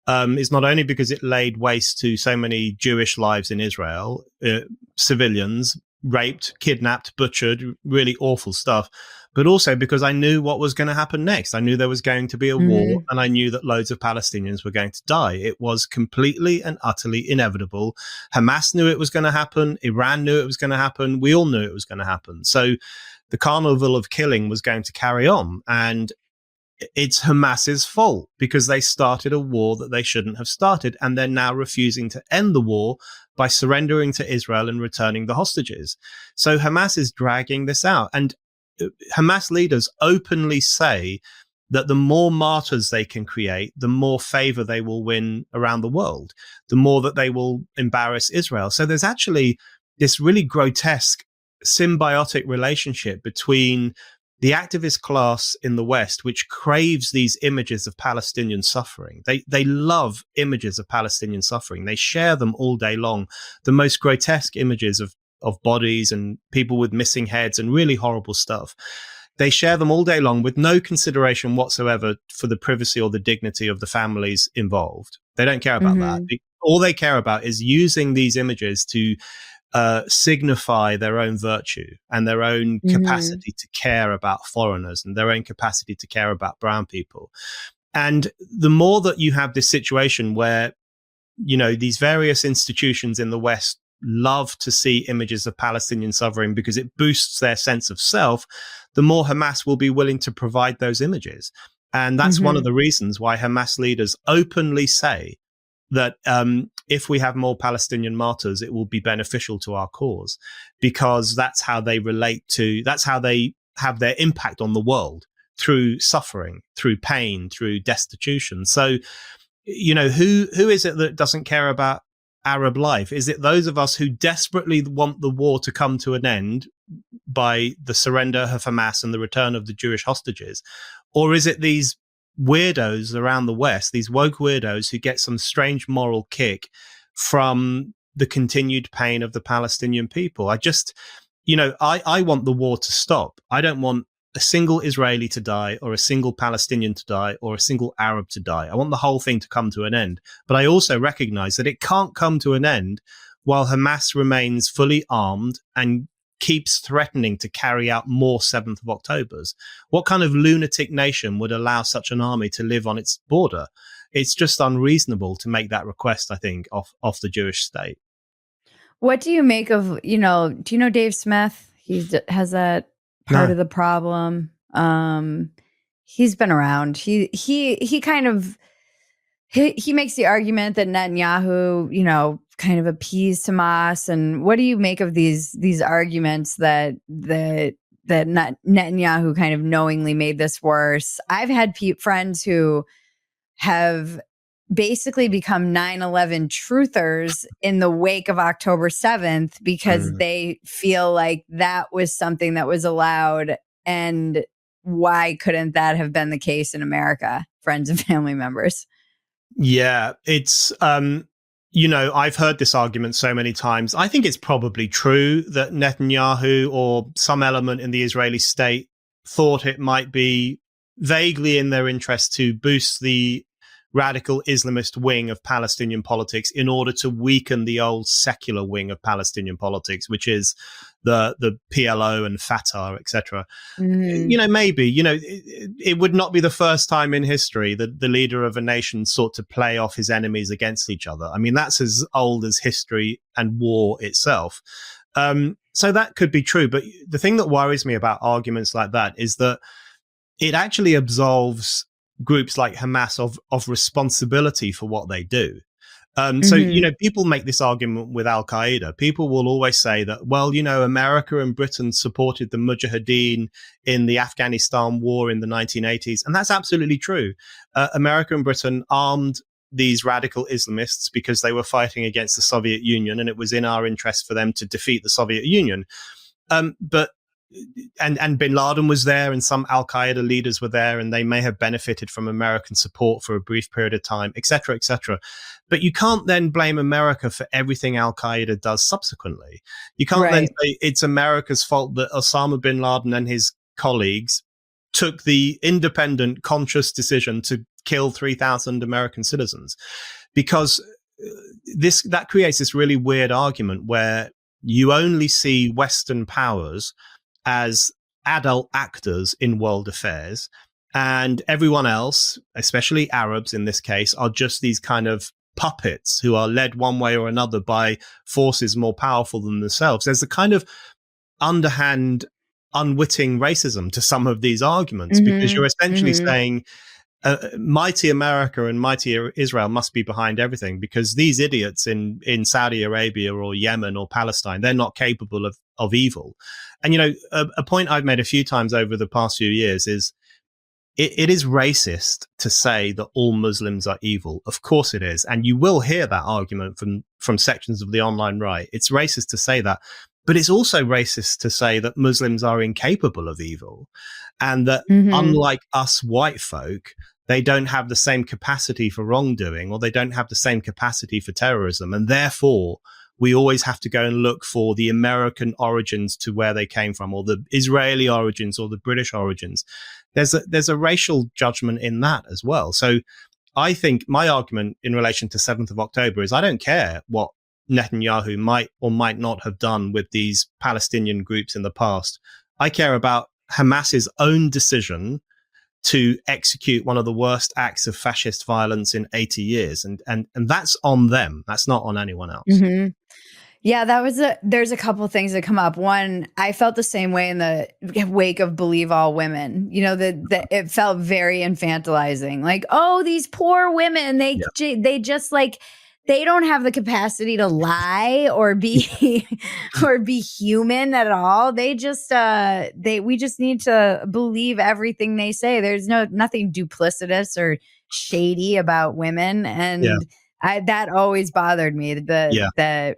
is not only because it laid waste to so many Jewish lives in Israel, civilians raped, kidnapped, butchered, really awful stuff, but also because I knew what was going to happen next. I knew there was going to be a war, and I knew that loads of Palestinians were going to die. It was completely and utterly inevitable. Hamas knew it was going to happen. Iran knew it was going to happen. We all knew it was going to happen. So the carnival of killing was going to carry on. And it's Hamas's fault because they started a war that they shouldn't have started, and they're now refusing to end the war by surrendering to Israel and returning the hostages. So Hamas is dragging this out, and Hamas leaders openly say that the more martyrs they can create, the more favor they will win around the world, the more that they will embarrass Israel. So there's actually this really grotesque symbiotic relationship between the activist class in the West, which craves these images of Palestinian suffering. They love images of Palestinian suffering. They share them all day long. The most grotesque images of bodies and people with missing heads and really horrible stuff. They share them all day long with no consideration whatsoever for the privacy or the dignity of the families involved. They don't care about that. All they care about is using these images to signify their own virtue and their own capacity to care about foreigners and their own capacity to care about brown people. And the more that you have this situation where, you know, these various institutions in the West love to see images of Palestinian suffering because it boosts their sense of self, the more Hamas will be willing to provide those images. And that's one of the reasons why Hamas leaders openly say that if we have more Palestinian martyrs, it will be beneficial to our cause, because that's how they that's how they have their impact on the world, through suffering, through pain, through destitution. So, you know, who is it that doesn't care about Arab life? Is it those of us who desperately want the war to come to an end by the surrender of Hamas and the return of the Jewish hostages? Or is it these weirdos around the West, these woke weirdos who get some strange moral kick from the continued pain of the Palestinian people? I just, you know, I want the war to stop. I don't want a single Israeli to die, or a single Palestinian to die, or a single Arab to die. I want the whole thing to come to an end. But I also recognize that it can't come to an end while Hamas remains fully armed and keeps threatening to carry out more 7th of Octobers. What kind of lunatic nation would allow such an army to live on its border? It's just unreasonable to make that request, I think, off the Jewish state. What do you make of, you know, do you know Dave Smith? He has that part of the problem. He's been around. He kind of, he makes the argument that Netanyahu, you know, kind of appeased Hamas. And what do you make of these arguments that Netanyahu kind of knowingly made this worse? I've had friends who have basically become 9/11 truthers in the wake of October 7th because they feel like that was something that was allowed. And why couldn't that have been the case in America? Friends and family members. Yeah, it's, you know, I've heard this argument so many times. I think it's probably true that Netanyahu or some element in the Israeli state thought it might be vaguely in their interest to boost the radical Islamist wing of Palestinian politics in order to weaken the old secular wing of Palestinian politics, which is the PLO and Fatah, etc. You know, maybe, you know, it would not be the first time in history that the leader of a nation sought to play off his enemies against each other. I mean, that's as old as history and war itself. So that could be true. But the thing that worries me about arguments like that is that it actually absolves groups like Hamas of responsibility for what they do. So, you know, people make this argument with Al-Qaeda. People will always say that, well, you know, America and Britain supported the Mujahideen in the Afghanistan war in the 1980s. And that's absolutely true. America and Britain armed these radical Islamists because they were fighting against the Soviet Union, and it was in our interest for them to defeat the Soviet Union. But bin Laden was there, and some Al-Qaeda leaders were there, and they may have benefited from American support for a brief period of time, etc., etc. But you can't then blame America for everything Al-Qaeda does subsequently. You can't then say it's America's fault that Osama bin Laden and his colleagues took the independent, conscious decision to kill 3,000 American citizens, because that creates this really weird argument where you only see Western powers as adult actors in world affairs, and everyone else, especially Arabs in this case, are just these kind of puppets who are led one way or another by forces more powerful than themselves. There's a kind of underhand, unwitting racism to some of these arguments, because you're essentially saying mighty America and mighty Israel must be behind everything, because these idiots in Saudi Arabia or Yemen or Palestine, they're not capable of evil. And, a point I've made a few times over the past few years is it is racist to say that all Muslims are evil. Of course it is. And you will hear that argument from sections of the online right. It's racist to say that. But it's also racist to say that Muslims are incapable of evil, and that unlike us white folk, they don't have the same capacity for wrongdoing, or they don't have the same capacity for terrorism. And therefore, we always have to go and look for the American origins to where they came from, or the Israeli origins, or the British origins. There's a racial judgment in that as well. So I think my argument in relation to 7th of October is I don't care what Netanyahu might or might not have done with these Palestinian groups in the past. I care about Hamas's own decision to execute one of the worst acts of fascist violence in 80 years. And that's on them. That's not on anyone else. Yeah, there's a couple of things that come up. One, I felt the same way in the wake of Believe All Women. That it felt very infantilizing. Like, oh, these poor women, they just like, they don't have the capacity to lie or be or be human at all. They just we just need to believe everything they say. There's nothing duplicitous or shady about women, and that always bothered me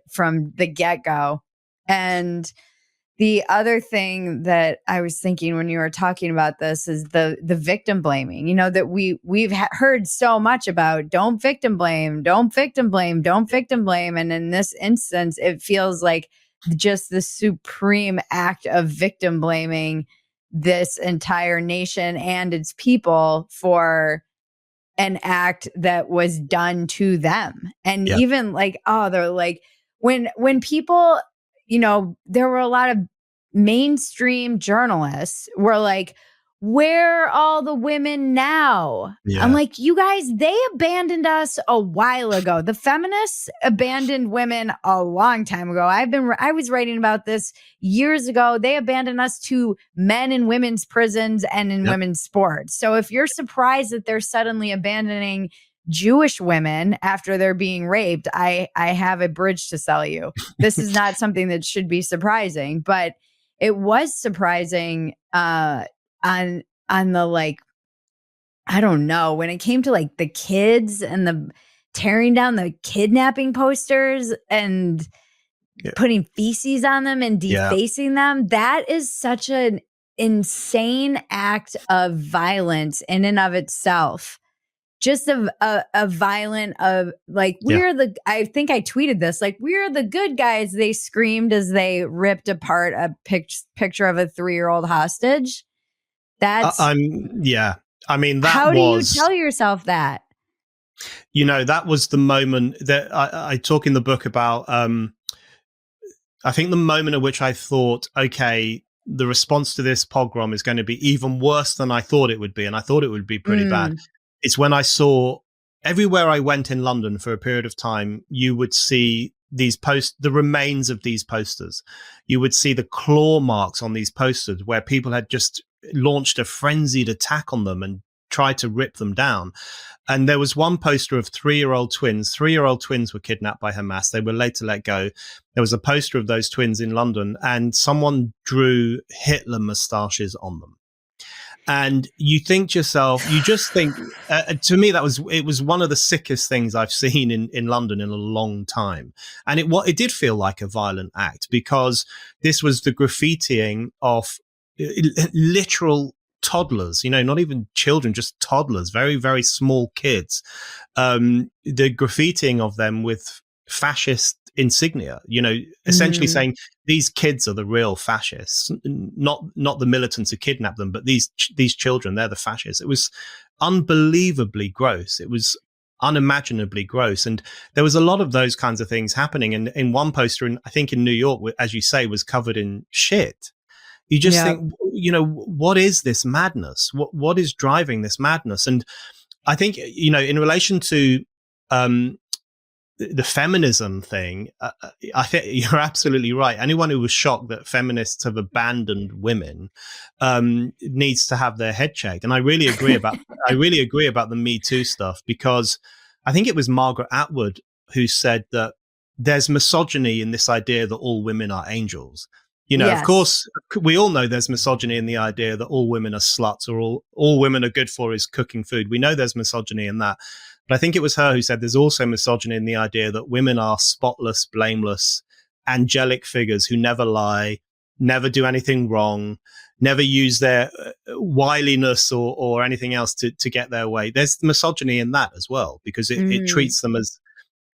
from the get-go. And the other thing that I was thinking when you were talking about this is the victim blaming, that we've heard so much about. Don't victim blame, don't victim blame, don't victim blame. And in this instance, it feels like just the supreme act of victim blaming this entire nation and its people for an act that was done to them. And even like, they're like, when people, there were a lot of mainstream journalists were like, where are all the women now? I'm like, you guys, they abandoned us a while ago. The feminists abandoned women a long time ago. I was writing about this years ago. They abandoned us to men in women's prisons and in women's sports. So if you're surprised that they're suddenly abandoning Jewish women after they're being raped, I have a bridge to sell you. This is not something that should be surprising, but it was surprising on the, like, I don't know, when it came to like the kids and the tearing down the kidnapping posters and putting feces on them and defacing them. That is such an insane act of violence in and of itself. Just a violent of like, I think I tweeted this, like, we're the good guys, they screamed as they ripped apart a picture of a 3-year-old hostage. That's I mean, that how do you tell yourself that? That was the moment that I talk in the book about. I think the moment at which I thought, okay, the response to this pogrom is going to be even worse than I thought it would be, and I thought it would be pretty bad. It's when I saw everywhere I went in London for a period of time, you would see the remains of these posters. You would see the claw marks on these posters where people had just launched a frenzied attack on them and tried to rip them down. And there was one poster of 3-year-old twins. 3-year-old twins were kidnapped by Hamas. They were later let go. There was a poster of those twins in London, and someone drew Hitler moustaches on them. And you think to yourself, you just think, to me, it was one of the sickest things I've seen in London in a long time. And it did feel like a violent act, because this was the graffitiing of literal toddlers, not even children, just toddlers, very, very small kids. The graffitiing of them with fascist insignia, essentially saying these kids are the real fascists, not the militants who kidnapped them, but these children, they're the fascists. It was unbelievably gross. It was unimaginably gross. And there was a lot of those kinds of things happening. And in one poster, I think in New York, as you say, was covered in shit. You just think, what is this madness? What is driving this madness? And I think, in relation to the feminism thing, I think you're absolutely right. Anyone who was shocked that feminists have abandoned women needs to have their head checked. And I really agree about the Me Too stuff, because I think it was Margaret Atwood who said that there's misogyny in this idea that all women are angels. Yes. Of course, we all know there's misogyny in the idea that all women are sluts, or all women are good for is cooking food. We know there's misogyny in that. But I think it was her who said there's also misogyny in the idea that women are spotless, blameless, angelic figures who never lie, never do anything wrong, never use their wiliness or anything else to get their way. There's misogyny in that as well, because it treats them as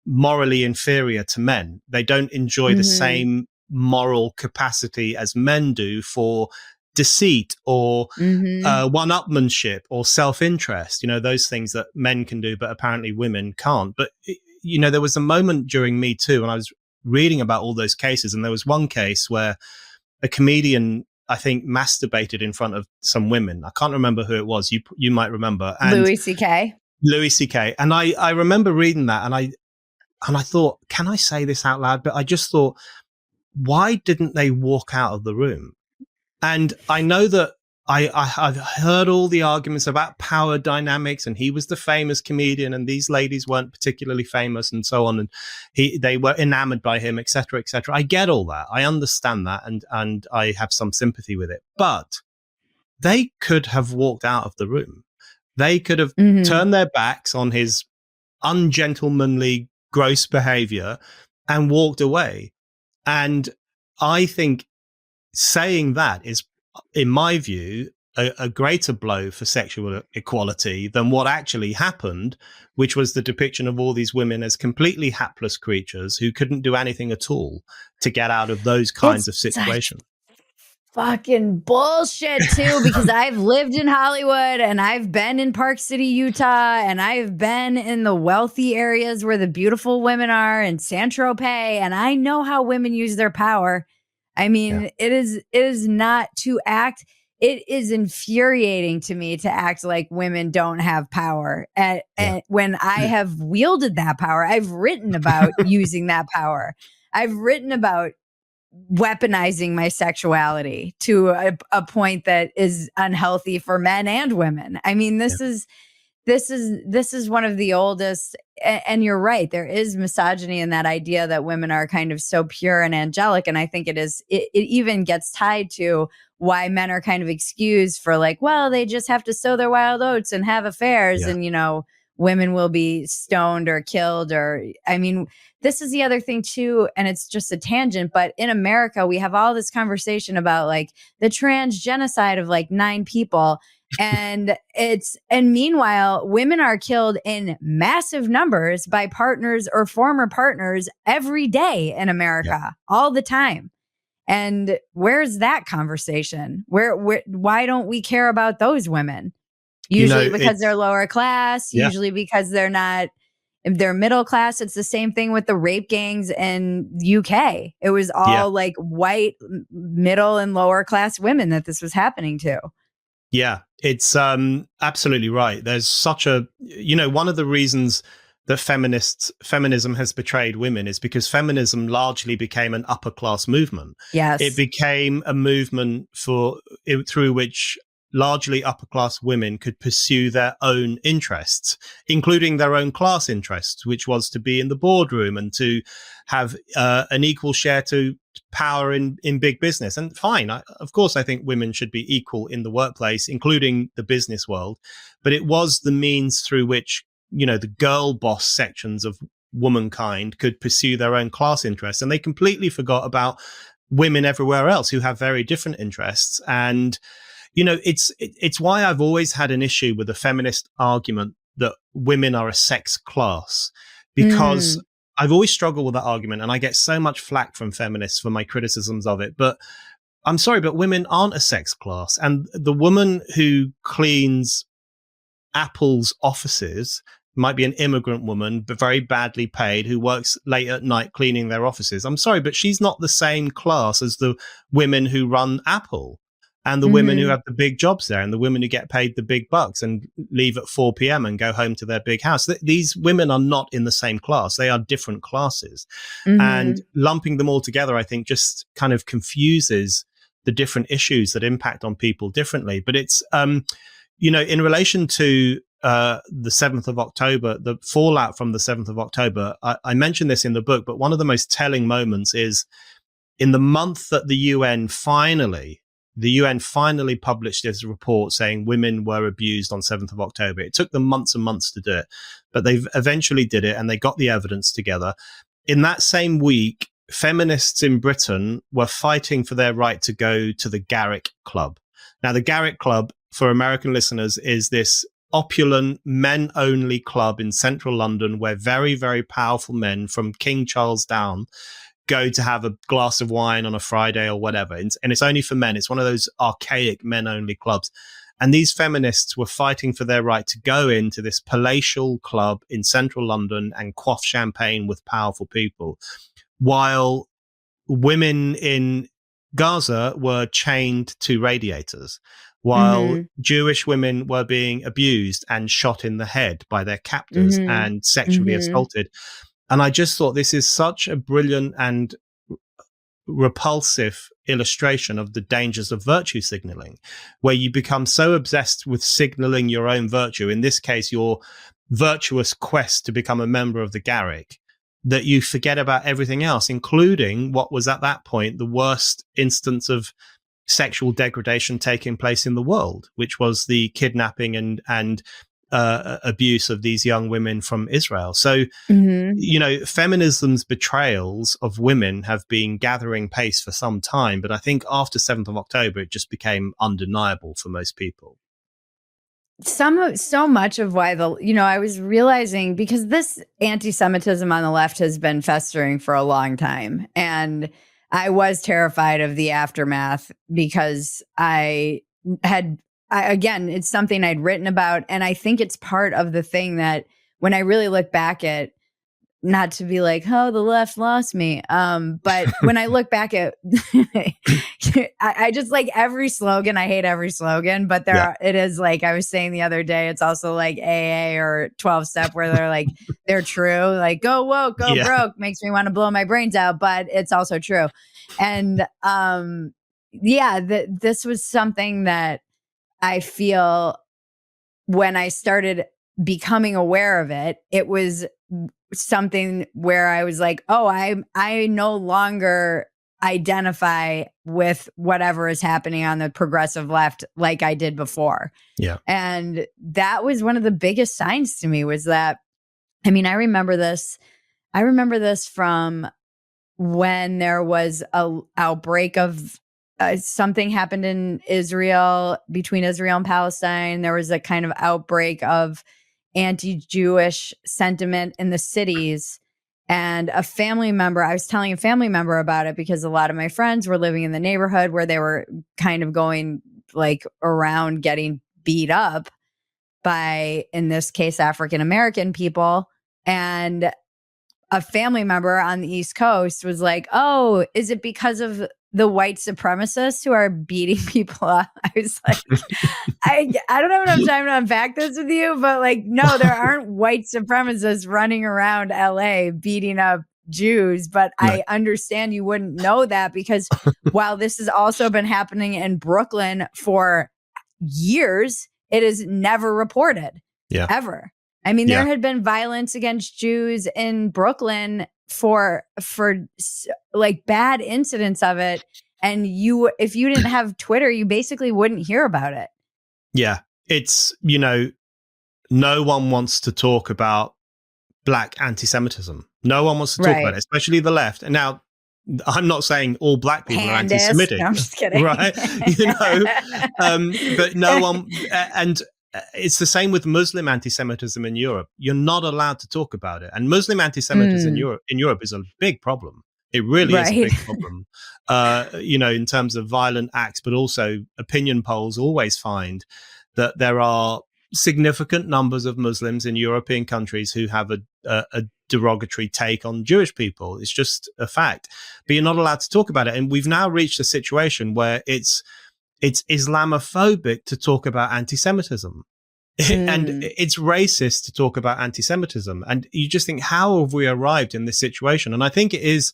morally inferior to men. They don't enjoy the same moral capacity as men do for deceit or one-upmanship or self-interest, those things that men can do, but apparently women can't. But, there was a moment during Me Too when I was reading about all those cases, and there was one case where a comedian, I think, masturbated in front of some women. I can't remember who it was. You might remember. And Louis C.K. And I remember reading that, and I thought, can I say this out loud? But I just thought, why didn't they walk out of the room? And I know that I've heard all the arguments about power dynamics, and he was the famous comedian, and these ladies weren't particularly famous, and so on, and they were enamored by him, etc., etc. I get all that. I understand that, and I have some sympathy with it. But they could have walked out of the room. They could have turned their backs on his ungentlemanly, gross behavior and walked away. And I think saying that is, in my view, a greater blow for sexual equality than what actually happened, which was the depiction of all these women as completely hapless creatures who couldn't do anything at all to get out of those kinds of situations. Fucking bullshit too, because I've lived in Hollywood and I've been in Park City, Utah, and I've been in the wealthy areas where the beautiful women are in Saint-Tropez, and I know how women use their power. I mean, it is not to act. It is infuriating to me to act like women don't have power. And when I have wielded that power, I've written about using that power. I've written about weaponizing my sexuality to a point that is unhealthy for men and women. I mean, this is one of the oldest, and you're right, there is misogyny in that idea that women are kind of so pure and angelic. And I think it even gets tied to why men are kind of excused for, like, well, they just have to sow their wild oats and have affairs, and women will be stoned or killed. Or, I mean, this is the other thing too, and it's just a tangent, but in America, we have all this conversation about like the trans genocide of like 9 people. And meanwhile, women are killed in massive numbers by partners or former partners every day in America, all the time. And where's that conversation? Why don't we care about those women? Usually because they're lower class, usually because they're middle class. It's the same thing with the rape gangs in UK. It was all like white, middle and lower class women that this was happening to. Yeah, it's absolutely right. There's such a, one of the reasons that feminism has betrayed women is because feminism largely became an upper class movement. Yes. It became a movement through which largely upper class women could pursue their own interests, including their own class interests, which was to be in the boardroom and to have an equal share to power in big business. And fine, of course, I think women should be equal in the workplace, including the business world. But it was the means through which, the girl boss sections of womankind could pursue their own class interests. And they completely forgot about women everywhere else who have very different interests. And it's why I've always had an issue with the feminist argument that women are a sex class, because I've always struggled with that argument, and I get so much flack from feminists for my criticisms of it. But I'm sorry, but women aren't a sex class. And the woman who cleans Apple's offices might be an immigrant woman, but very badly paid, who works late at night cleaning their offices. I'm sorry, but she's not the same class as the women who run Apple and the women who have the big jobs there and the women who get paid the big bucks and leave at 4 p.m. and go home to their big house. These women are not in the same class. They are different classes. And lumping them all together, I think, just kind of confuses the different issues that impact on people differently. But it's, in relation to the 7th of October, the fallout from the 7th of October, I mentioned this in the book, but one of the most telling moments is in the month that the UN finally published this report saying women were abused on 7th of October. It took them months and months to do it, but they eventually did it and they got the evidence together. In that same week, feminists in Britain were fighting for their right to go to the Garrick Club. Now, the Garrick Club, for American listeners, is this opulent men-only club in central London where very, very powerful men from King Charles down go to have a glass of wine on a Friday or whatever. And it's only for men. It's one of those archaic men-only clubs. And these feminists were fighting for their right to go into this palatial club in central London and quaff champagne with powerful people, while women in Gaza were chained to radiators, while Jewish women were being abused and shot in the head by their captors and sexually assaulted. And I just thought this is such a brilliant and repulsive illustration of the dangers of virtue signaling, where you become so obsessed with signaling your own virtue, in this case, your virtuous quest to become a member of the Garrick, that you forget about everything else, including what was at that point the worst instance of sexual degradation taking place in the world, which was the kidnapping and abuse of these young women from Israel. So, feminism's betrayals of women have been gathering pace for some time, but I think after 7th of October, it just became undeniable for most people. So much of why I was realizing, because this anti-Semitism on the left has been festering for a long time, and I was terrified of the aftermath because again, it's something I'd written about. And I think it's part of the thing that when I really look back at, not to be like, oh, the left lost me. But when I look back at, I just like every slogan. I hate every slogan, but it is like I was saying the other day, it's also like AA or 12 step where they're like, they're true. Like go woke, go broke makes me want to blow my brains out, but it's also true. And this was something that I feel when I started becoming aware of it, it was something where I was like, oh, I no longer identify with whatever is happening on the progressive left like I did before. Yeah. And that was one of the biggest signs to me, was that, I mean, I remember this from when there was a outbreak of something happened in Israel, between Israel and Palestine. There was a kind of outbreak of anti-Jewish sentiment in the cities. And I was telling a family member about it because a lot of my friends were living in the neighborhood where they were kind of going like around getting beat up by, in this case, African-American people. And a family member on the East Coast was like, oh, is it because of the white supremacists who are beating people up? I was like, I don't have enough time to unpack this with you, but like, no, there aren't white supremacists running around LA beating up Jews. But no. I understand you wouldn't know that because while this has also been happening in Brooklyn for years, it is never reported ever. I mean, there had been violence against Jews in Brooklyn for like bad incidents of it. And if you didn't have Twitter, you basically wouldn't hear about it. Yeah. It's, no one wants to talk about Black anti-Semitism. No one wants to talk about it, especially the left. And now I'm not saying all Black people are anti-Semitic. No, I'm just kidding. Right. But no one, it's the same with Muslim anti-Semitism in Europe. You're not allowed to talk about it. And Muslim anti-Semitism in Europe is a big problem. It really is a big problem, in terms of violent acts, but also opinion polls always find that there are significant numbers of Muslims in European countries who have a derogatory take on Jewish people. It's just a fact, but you're not allowed to talk about it. And we've now reached a situation where it's Islamophobic to talk about anti-Semitism. And it's racist to talk about anti-Semitism. And you just think, how have we arrived in this situation? And I think it is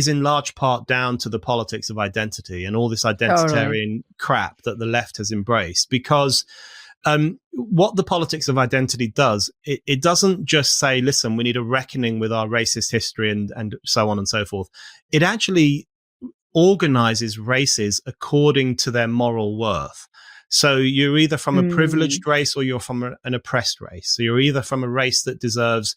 in large part down to the politics of identity and all this identitarian crap that the left has embraced. Because what the politics of identity does, it doesn't just say, listen, we need a reckoning with our racist history and so on and so forth. It actually organizes races according to their moral worth. So you're either from a privileged race or you're from an oppressed race. So you're either from a race that deserves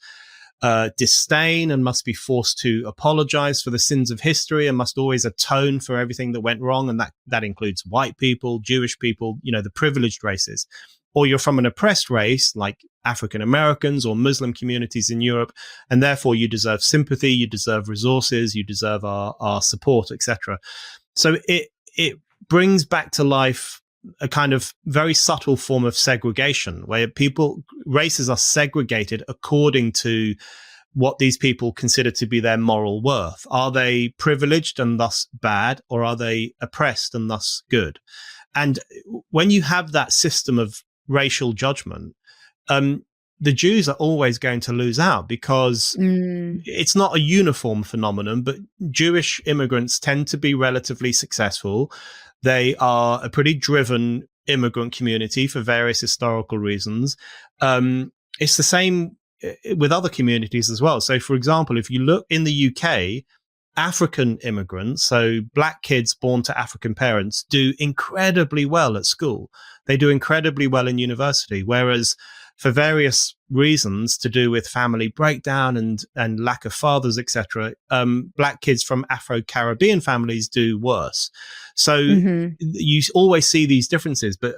disdain and must be forced to apologize for the sins of history and must always atone for everything that went wrong. And that includes white people, Jewish people, the privileged races. Or you're from an oppressed race like African Americans or Muslim communities in Europe, and therefore you deserve sympathy, you deserve resources, you deserve our support, etc. So it brings back to life a kind of very subtle form of segregation where races are segregated according to what these people consider to be their moral worth. Are they privileged and thus bad, or are they oppressed and thus good? And when you have that system of racial judgment, the Jews are always going to lose out because it's not a uniform phenomenon, but Jewish immigrants tend to be relatively successful. They are a pretty driven immigrant community for various historical reasons. It's the same with other communities as well. So, for example, if you look in the UK, African immigrants, so black kids born to African parents, do incredibly well at school. They do incredibly well in university, whereas for various reasons to do with family breakdown and lack of fathers, etc., black kids from Afro-Caribbean families do worse. So you always see these differences. But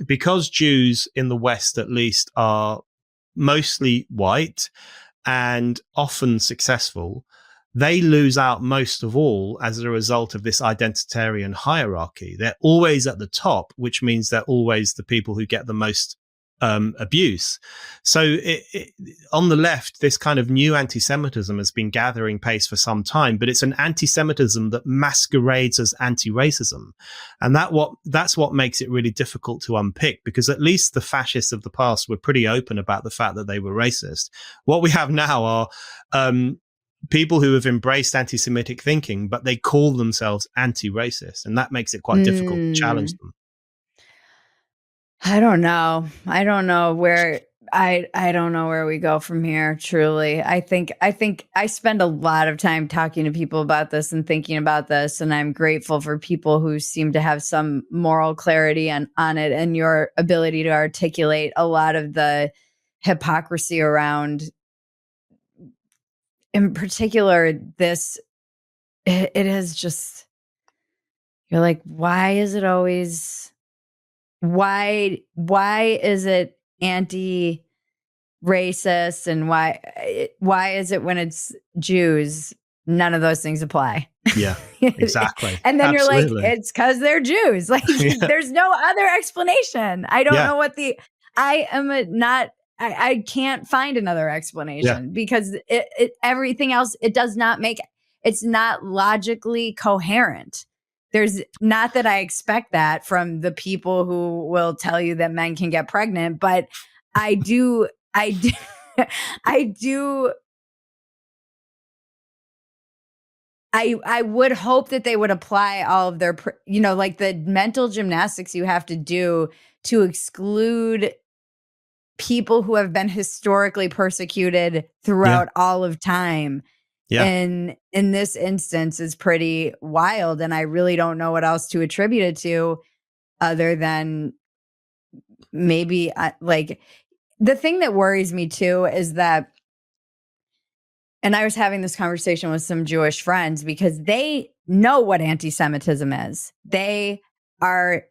because Jews in the West, at least, are mostly white and often successful, they lose out most of all as a result of this identitarian hierarchy. They're always at the top, which means they're always the people who get the most abuse. So on the left, this kind of new anti-Semitism has been gathering pace for some time, but it's an anti-Semitism that masquerades as anti-racism. And that's what makes it really difficult to unpick, because at least the fascists of the past were pretty open about the fact that they were racist. What we have now are people who have embraced anti-Semitic thinking, but they call themselves anti-racist. And that makes it quite difficult to challenge them. I don't know. I don't know where we go from here. Truly. I think I spend a lot of time talking to people about this and thinking about this. And I'm grateful for people who seem to have some moral clarity on it, and your ability to articulate a lot of the hypocrisy around, in particular, this. It is just, you're like, why is it always, why is it anti-racist, and why is it when it's Jews, none of those things apply? Yeah, exactly. And then Absolutely. You're like, it's because they're Jews. Like, there's no other explanation. I don't know what I can't find another explanation, because everything else, it does not make, it's not logically coherent. There's not that I expect that from the people who will tell you that men can get pregnant, but I would hope that they would apply all of their, like the mental gymnastics you have to do to exclude people who have been historically persecuted throughout all of time. And in this instance is pretty wild. And I really don't know what else to attribute it to, other than maybe like the thing that worries me too is that, and I was having this conversation with some Jewish friends, because they know what anti-Semitism is. They are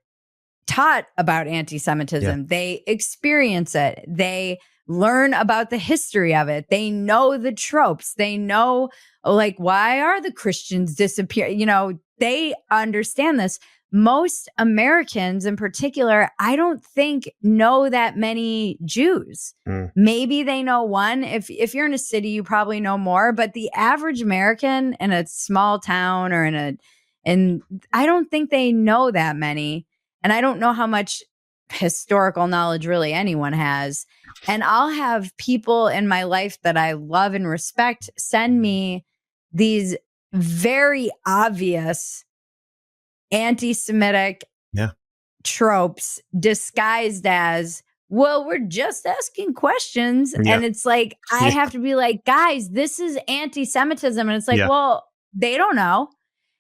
taught about anti-Semitism. Yeah. They experience it. They learn about the history of it. They know the tropes. They know, like, why are the Christians disappear? You know, they understand this. Most Americans in particular, I don't think know that many Jews. Maybe they know one. If you're in a city, you probably know more, but the average American in a small town or and I don't think they know that many. And I don't know how much historical knowledge really anyone has. And I'll have people in my life that I love and respect send me these very obvious anti-Semitic Yeah. tropes disguised as, well, we're just asking questions. Yeah. And it's like, I have to be like, guys, this is anti-Semitism. And it's like, well, they don't know.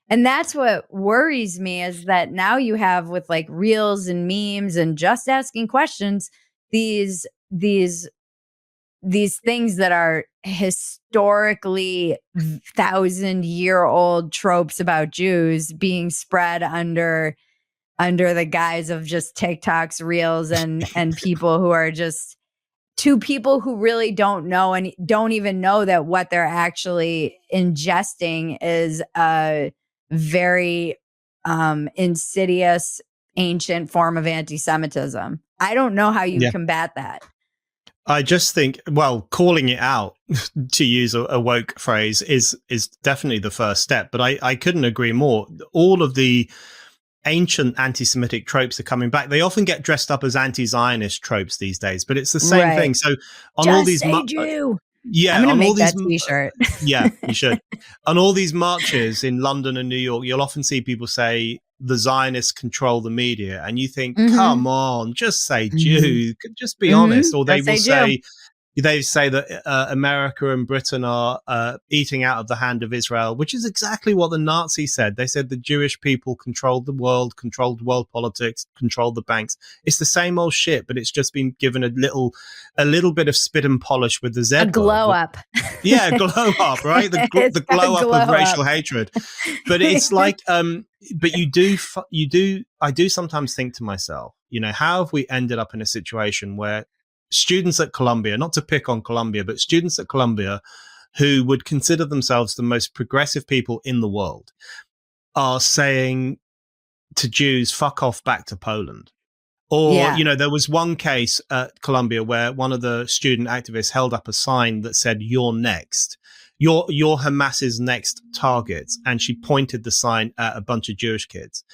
And that's what worries me, is that now you have, with like reels and memes and just asking questions, these things that are historically 1,000-year-old tropes about Jews being spread under the guise of just TikToks, reels, and people who are just, to people who really don't know and don't even know that what they're actually ingesting is a very insidious, ancient form of anti-Semitism. I don't know how you combat that. I just think, well, calling it out, to use a woke phrase, is definitely the first step. But I couldn't agree more. All of the ancient anti-Semitic tropes are coming back. They often get dressed up as anti-Zionist tropes these days, but it's the same thing. So on just all these, Jew. yeah, I'm gonna on make all these, that T-shirt. Yeah, you should. On all these marches in London and New York, you'll often see people say the Zionists control the media, and you think, come on, just say Jew, just be honest. Or they will say, that America and Britain are eating out of the hand of Israel, which is exactly what the Nazis said. They said the Jewish people controlled the world politics, controlled the banks. It's the same old shit, but it's just been given a little bit of spit and polish with the Z word. Glow up. Yeah, glow up, right? The glow up of racial hatred. But it's like, but I do sometimes think to myself, you know, how have we ended up in a situation where students at Columbia, not to pick on Columbia, but students at Columbia who would consider themselves the most progressive people in the world, are saying to Jews, fuck off back to Poland. Or, you know, there was one case at Columbia where one of the student activists held up a sign that said, "You're next. You're Hamas's next target." And she pointed the sign at a bunch of Jewish kids.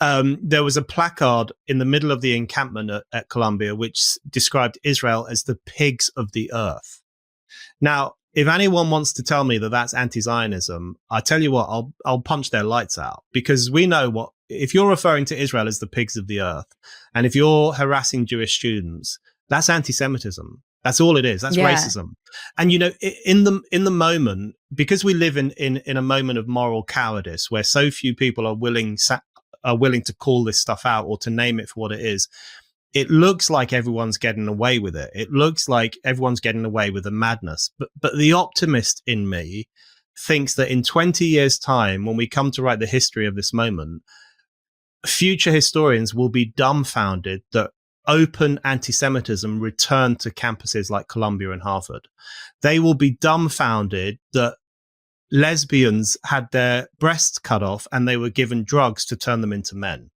There was a placard in the middle of the encampment at Columbia which described Israel as the pigs of the earth. Now, if anyone wants to tell me that that's anti-Zionism, I tell you what, I'll punch their lights out, because we know if you're referring to Israel as the pigs of the earth, and if you're harassing Jewish students, that's anti-Semitism. That's all it is. That's racism. And, you know, in the moment, because we live in a moment of moral cowardice where so few people are willing to call this stuff out or to name it for what it is, it looks like everyone's getting away with it. It looks like everyone's getting away with the madness. But the optimist in me thinks that in 20 years' time, when we come to write the history of this moment, future historians will be dumbfounded that open anti-Semitism returned to campuses like Columbia and Harvard. They will be dumbfounded that lesbians had their breasts cut off and they were given drugs to turn them into men.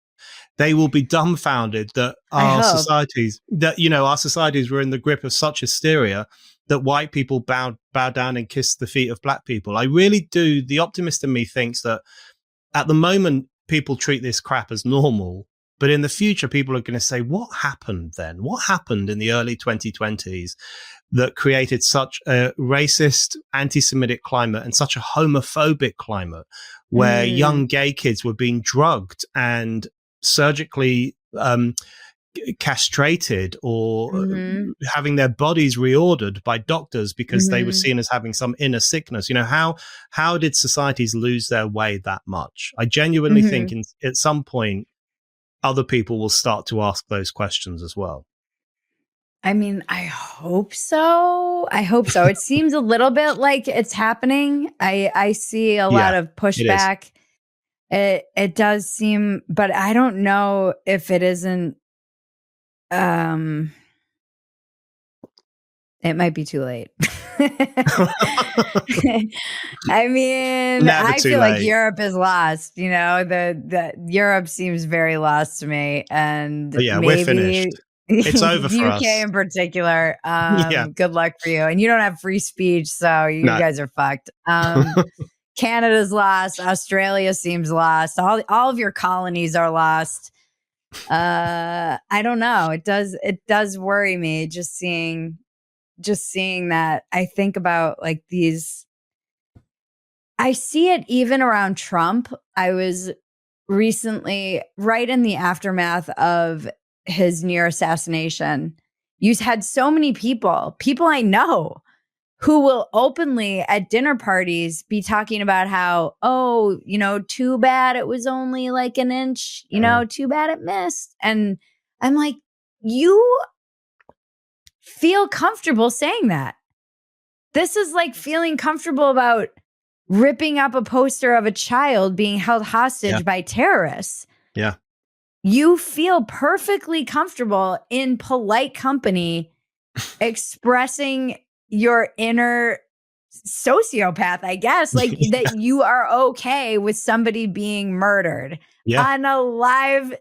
They will be dumbfounded that our societies were in the grip of such hysteria that white people bow down and kiss the feet of black people. I really do. The optimist in me thinks that at the moment, people treat this crap as normal, but in the future, people are going to say, what happened then? What happened in the early 2020s that created such a racist, anti-Semitic climate and such a homophobic climate where young gay kids were being drugged and surgically castrated or having their bodies reordered by doctors because they were seen as having some inner sickness? You know, how did societies lose their way that much? I genuinely think at some point, other people will start to ask those questions as well. I mean, I hope so. It seems a little bit like it's happening. I see a lot of pushback It does seem, but I don't know if it isn't. It might be too late. I mean, Never I too feel like late. Europe is lost. You know, the Europe seems very lost to me, and But yeah, we're maybe finished. It's over for UK us. in particular. Yeah. Good luck for you. And you don't have free speech, so you No. guys are fucked. Canada's lost. Australia seems lost. All of your colonies are lost. I don't know. It does worry me just seeing that. I think about like these. I see it even around Trump. I was recently, right in the aftermath of his near assassination, you had so many people I know, who will openly at dinner parties be talking about how, oh, too bad it was only like an inch, too bad it missed. And I'm like, you feel comfortable saying that. This is like feeling comfortable about ripping up a poster of a child being held hostage by terrorists. Yeah. You feel perfectly comfortable in polite company expressing your inner sociopath, I guess, like that you are okay with somebody being murdered on a live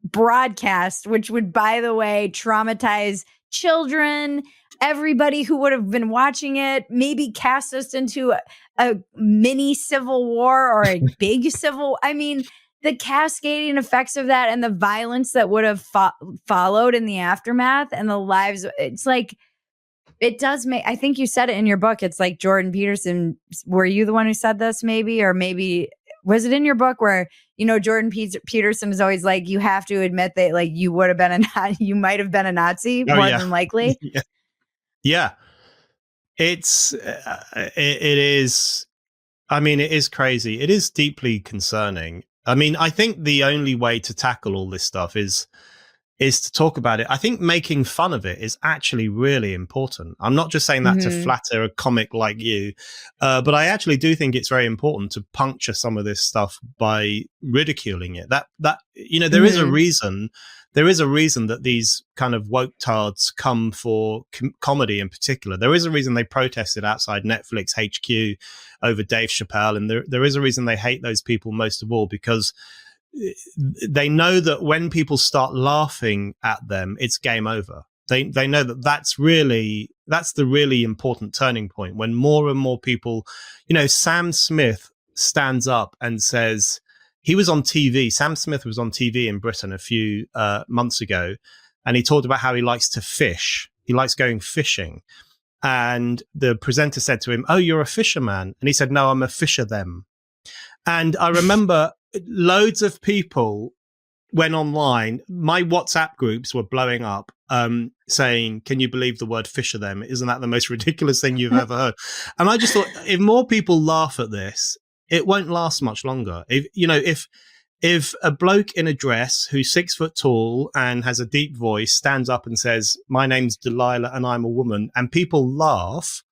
broadcast, which would, by the way, traumatize children, everybody who would have been watching it, maybe cast us into a mini civil war or a big civil. I mean, the cascading effects of that and the violence that would have followed in the aftermath and the lives. It's like, it does make, I think you said it in your book. It's like Jordan Peterson. Were you the one who said this maybe, or maybe was it in your book where, Jordan Peterson is always like, you have to admit that like you would have been you might have been a Nazi more than likely. Yeah. It's, it is, I mean, it is crazy. It is deeply concerning. I mean, I think the only way to tackle all this stuff is to talk about it. I think making fun of it is actually really important. I'm not just saying that to flatter a comic like you, but I actually do think it's very important to puncture some of this stuff by ridiculing it. That there is a reason. There is a reason that these kind of woke tards come for comedy in particular. There is a reason they protested outside Netflix HQ over Dave Chappelle, and there is a reason they hate those people most of all, because they know that when people start laughing at them, it's game over. They know that that's the really important turning point, when more and more people, Sam Smith stands up and says, he was on TV. Sam Smith was on TV in Britain a few months ago, and he talked about how he likes to fish. He likes going fishing. And the presenter said to him, "Oh, you're a fisherman?" And he said, "No, I'm a fisher them." And I remember loads of people went online. My WhatsApp groups were blowing up, saying, "Can you believe the word fisher them? Isn't that the most ridiculous thing you've ever heard?" And I just thought, if more people laugh at this, it won't last much longer. If a bloke in a dress who's 6 foot tall and has a deep voice stands up and says, "My name's Delilah and I'm a woman," and people laugh,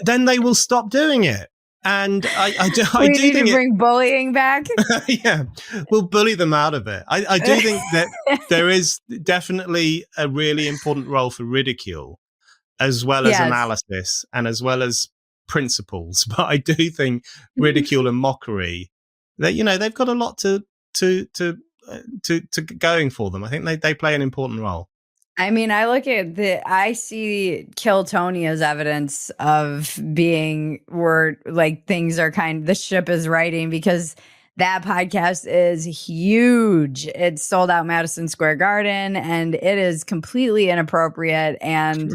then they will stop doing it. And I do need to bring bullying back. Yeah, we'll bully them out of it. I do think that there is definitely a really important role for ridicule, as well as analysis and as well as principles. But I do think ridicule and mockery, that they've got a lot to going for them. I think they play an important role. I mean, I see Kill Tony as evidence of where like things are the ship is righting, because that podcast is huge. It's sold out Madison Square Garden, and it is completely inappropriate. And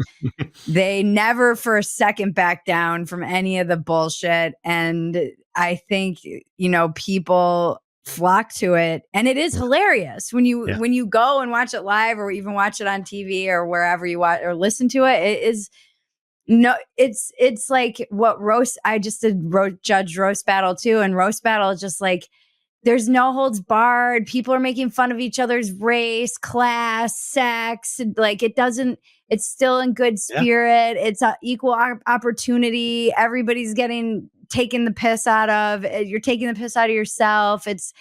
they never for a second back down from any of the bullshit. And I think, people flock to it, and it is hilarious when you go and watch it live, or even watch it on TV or wherever you watch or listen to it. It is it's like what I just did Judge Roast Battle too, and Roast Battle is just like, there's no holds barred. People are making fun of each other's race, class, sex. Like it's still in good spirit. It's equal opportunity. Everybody's getting taken the piss out of. You're taking the piss out of yourself. It's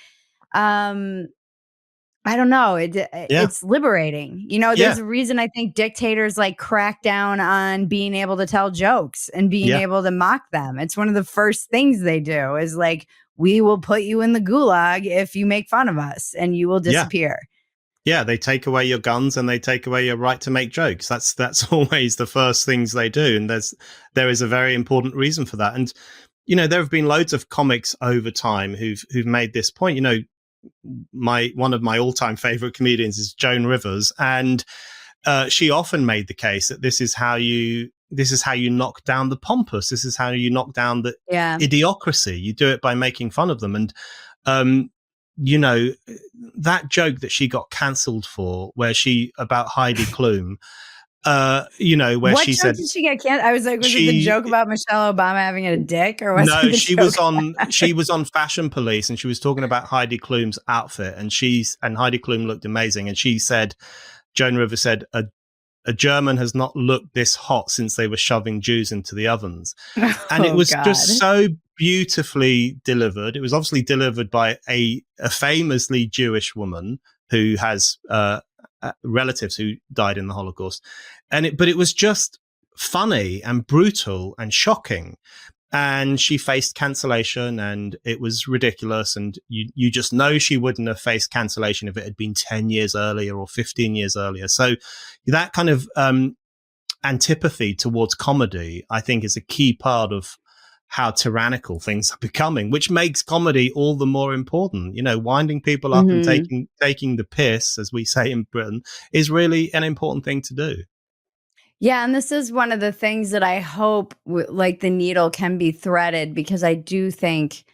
I don't know. It's liberating. You know, there's a reason I think dictators like crack down on being able to tell jokes and being able to mock them. It's one of the first things they do is like, we will put you in the gulag if you make fun of us and you will disappear. Yeah, they take away your guns and they take away your right to make jokes. That's always the first things they do. And there is a very important reason for that. And, you know, there have been loads of comics over time who've made this point. You know, one of my all-time favorite comedians is Joan Rivers, and she often made the case that this is how you knock down the pompous. This is how you knock down the idiocracy. You do it by making fun of them. And you know, that joke that she got cancelled for, where she about Heidi Klum. You know, where she said, did she get canceled? I was like, was it the joke about Michelle Obama having a dick, or was no? It she was on Fashion Police, and she was talking about Heidi Klum's outfit, and Heidi Klum looked amazing, and she said, Joan Rivers said, a German has not looked this hot since they were shoving Jews into the ovens, and it was just so beautifully delivered. It was obviously delivered by a famously Jewish woman who has relatives who died in the Holocaust, but it was just funny and brutal and shocking. And she faced cancellation, and it was ridiculous. And you just know she wouldn't have faced cancellation if it had been 10 years earlier or 15 years earlier. So that kind of antipathy towards comedy, I think, is a key part of how tyrannical things are becoming, which makes comedy all the more important. You know, winding people up and taking the piss, as we say in Britain, is really an important thing to do. Yeah, and this is one of the things that I hope, like, the needle can be threaded, because I do think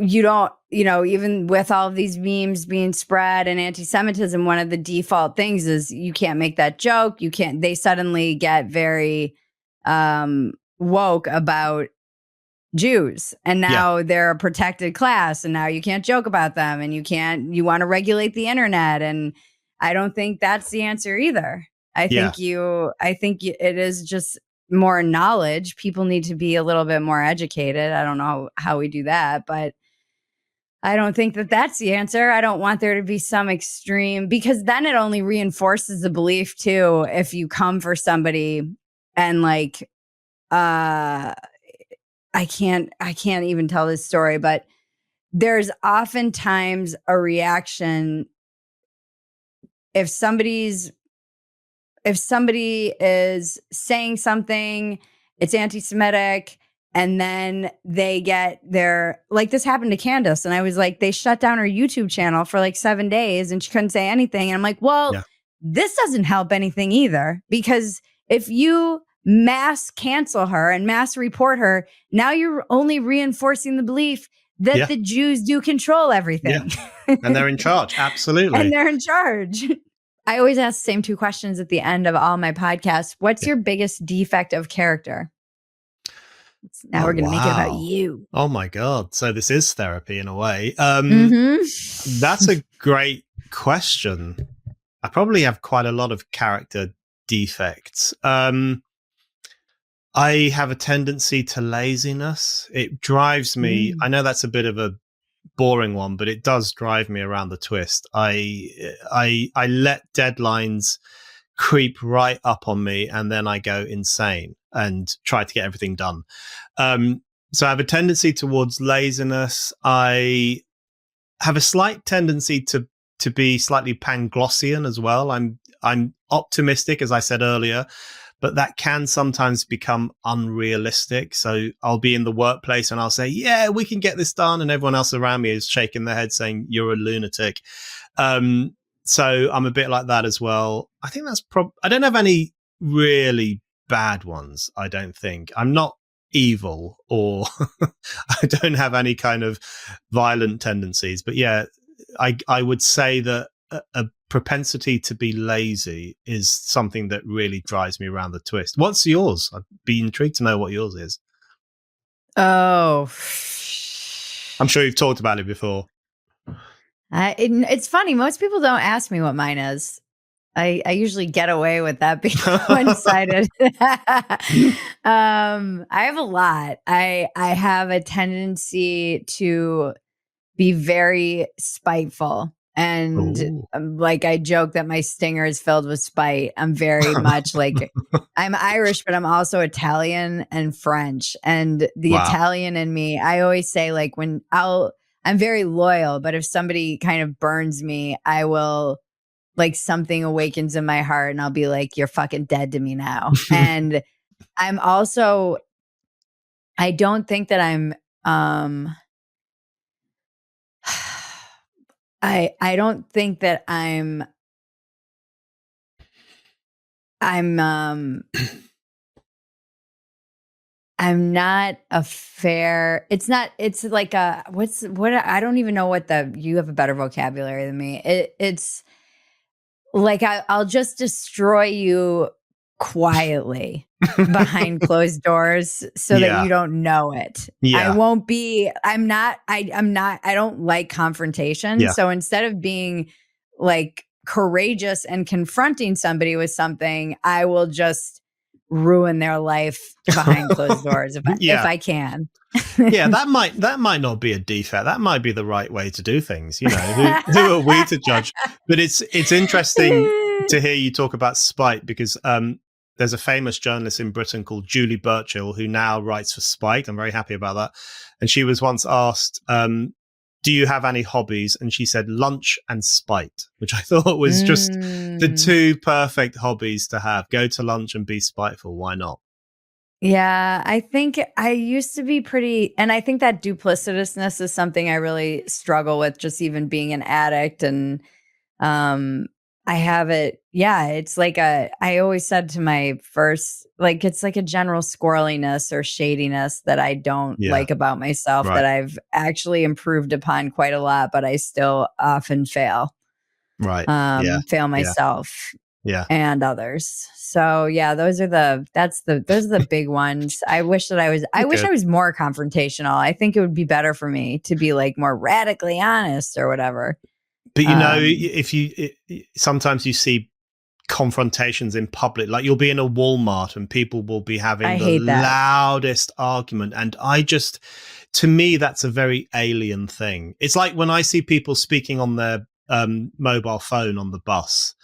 you don't, you know, even with all of these memes being spread and anti-Semitism, one of the default things is you can't make that joke. You can't. They suddenly get very woke about Jews, and now they're a protected class, and now you can't joke about them, and you want to regulate the internet, and I don't think that's the answer either. I think it is just more knowledge. People need to be a little bit more educated. I don't know how we do that, but I don't think that that's the answer. I don't want there to be some extreme, because then it only reinforces the belief too. If you come for somebody and like, I can't even tell this story, but there's oftentimes a reaction if somebody is saying something, it's anti-Semitic, and then they get like, this happened to Candace, and I was like, they shut down her YouTube channel for like 7 days and she couldn't say anything. And I'm like, well, this doesn't help anything either, because if you mass cancel her and mass report her, now you're only reinforcing the belief that the Jews do control everything. And they're in charge. Absolutely. And they're in charge. I always ask the same 2 questions at the end of all my podcasts. What's your biggest defect of character? Now we're going to make it about you. Oh my God. So this is therapy in a way. That's a great question. I probably have quite a lot of character defects. I have a tendency to laziness. It drives me. I know that's a bit of a boring one, but it does drive me around the twist. I let deadlines creep right up on me, and then I go insane and try to get everything done. So I have a tendency towards laziness. I have a slight tendency to be slightly Panglossian as well. I'm optimistic, as I said earlier, but that can sometimes become unrealistic. So I'll be in the workplace and I'll say, yeah, we can get this done. And everyone else around me is shaking their head saying, you're a lunatic. So I'm a bit like that as well. I think that's I don't have any really bad ones. I don't think. I'm not evil, or I don't have any kind of violent tendencies, but yeah, I would say that a propensity to be lazy is something that really drives me around the twist. What's yours? I'd be intrigued to know what yours is. Oh, I'm sure you've talked about it before. It's funny. Most people don't ask me what mine is. I usually get away with that being one-sided. I have a lot. I have a tendency to be very spiteful. And like I joke that my stinger is filled with spite. I'm very much like I'm Irish, but I'm also Italian and French. And the Wow. Italian in me, I always say like I'm very loyal, but if somebody kind of burns me, I will like something awakens in my heart and I'll be like, you're fucking dead to me now. And I'm also, I don't think that I don't think that I'm not a fair, it's like I don't even know you have a better vocabulary than me. It's like I'll just destroy you quietly behind closed doors so that Yeah. you don't know it. Yeah. I don't like confrontation. Yeah. So instead of being like courageous and confronting somebody with something, I will just ruin their life behind closed doors if I can. Yeah, that might not be a defect. That might be the right way to do things. You know, who are we to judge? But it's interesting to hear you talk about spite because there's a famous journalist in Britain called Julie Burchill who now writes for Spike. I'm very happy about that. And she was once asked, do you have any hobbies? And she said lunch and spite, which I thought was just the two perfect hobbies to have. Go to lunch and be spiteful. Why not? Yeah, I think I used to be pretty, and I think that duplicitousness is something I really struggle with, just even being an addict. And I have it. Yeah, it's like I always said to my first, like, it's like a general squirreliness or shadiness that I don't like about myself that I've actually improved upon quite a lot, but I still often fail. Right. Fail myself. Yeah. And others. So yeah, those are the big ones. I wish I was more confrontational. I think it would be better for me to be like more radically honest or whatever. But you know, sometimes you see confrontations in public, like you'll be in a Walmart and people will be having the loudest argument. And to me, that's a very alien thing. It's like when I see people speaking on their mobile phone on the bus,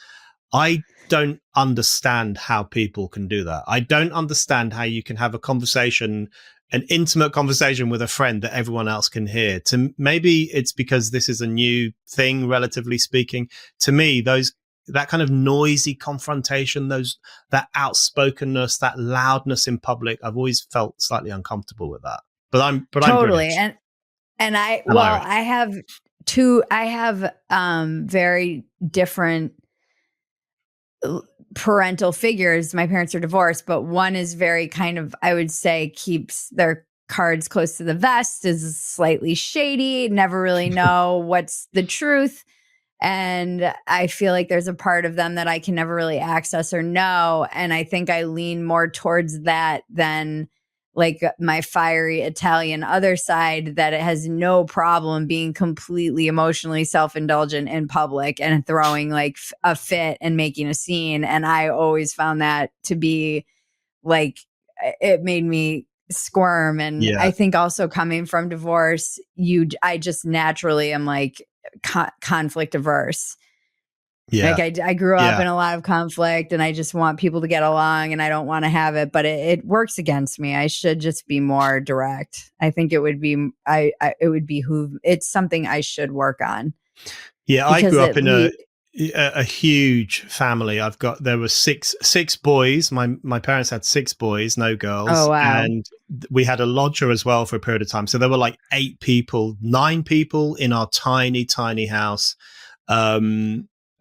I don't understand how people can do that. I don't understand how you can have a conversation, an intimate conversation with a friend that everyone else can hear. Maybe it's because this is a new thing, relatively speaking. To me, that kind of noisy confrontation, that outspokenness, that loudness in public, I've always felt slightly uncomfortable with that. But I'm totally. British. And I have very different parental figures. My parents are divorced, but one is very kind of, I would say, keeps their cards close to the vest, is slightly shady, never really know what's the truth. And I feel like there's a part of them that I can never really access or know. And I think I lean more towards that than like my fiery Italian other side, that it has no problem being completely emotionally self-indulgent in public and throwing like a fit and making a scene. And I always found that to be like, it made me squirm. And I think also coming from divorce, I just naturally am like conflict averse. Yeah. Like I grew up in a lot of conflict and I just want people to get along and I don't want to have it, but it works against me. I should just be more direct. I think it would be, it's something I should work on. Yeah. I grew up in a huge family. There were six boys. My parents had 6 boys, no girls. Oh, wow. And we had a lodger as well for a period of time. So there were like 9 people in our tiny, tiny house.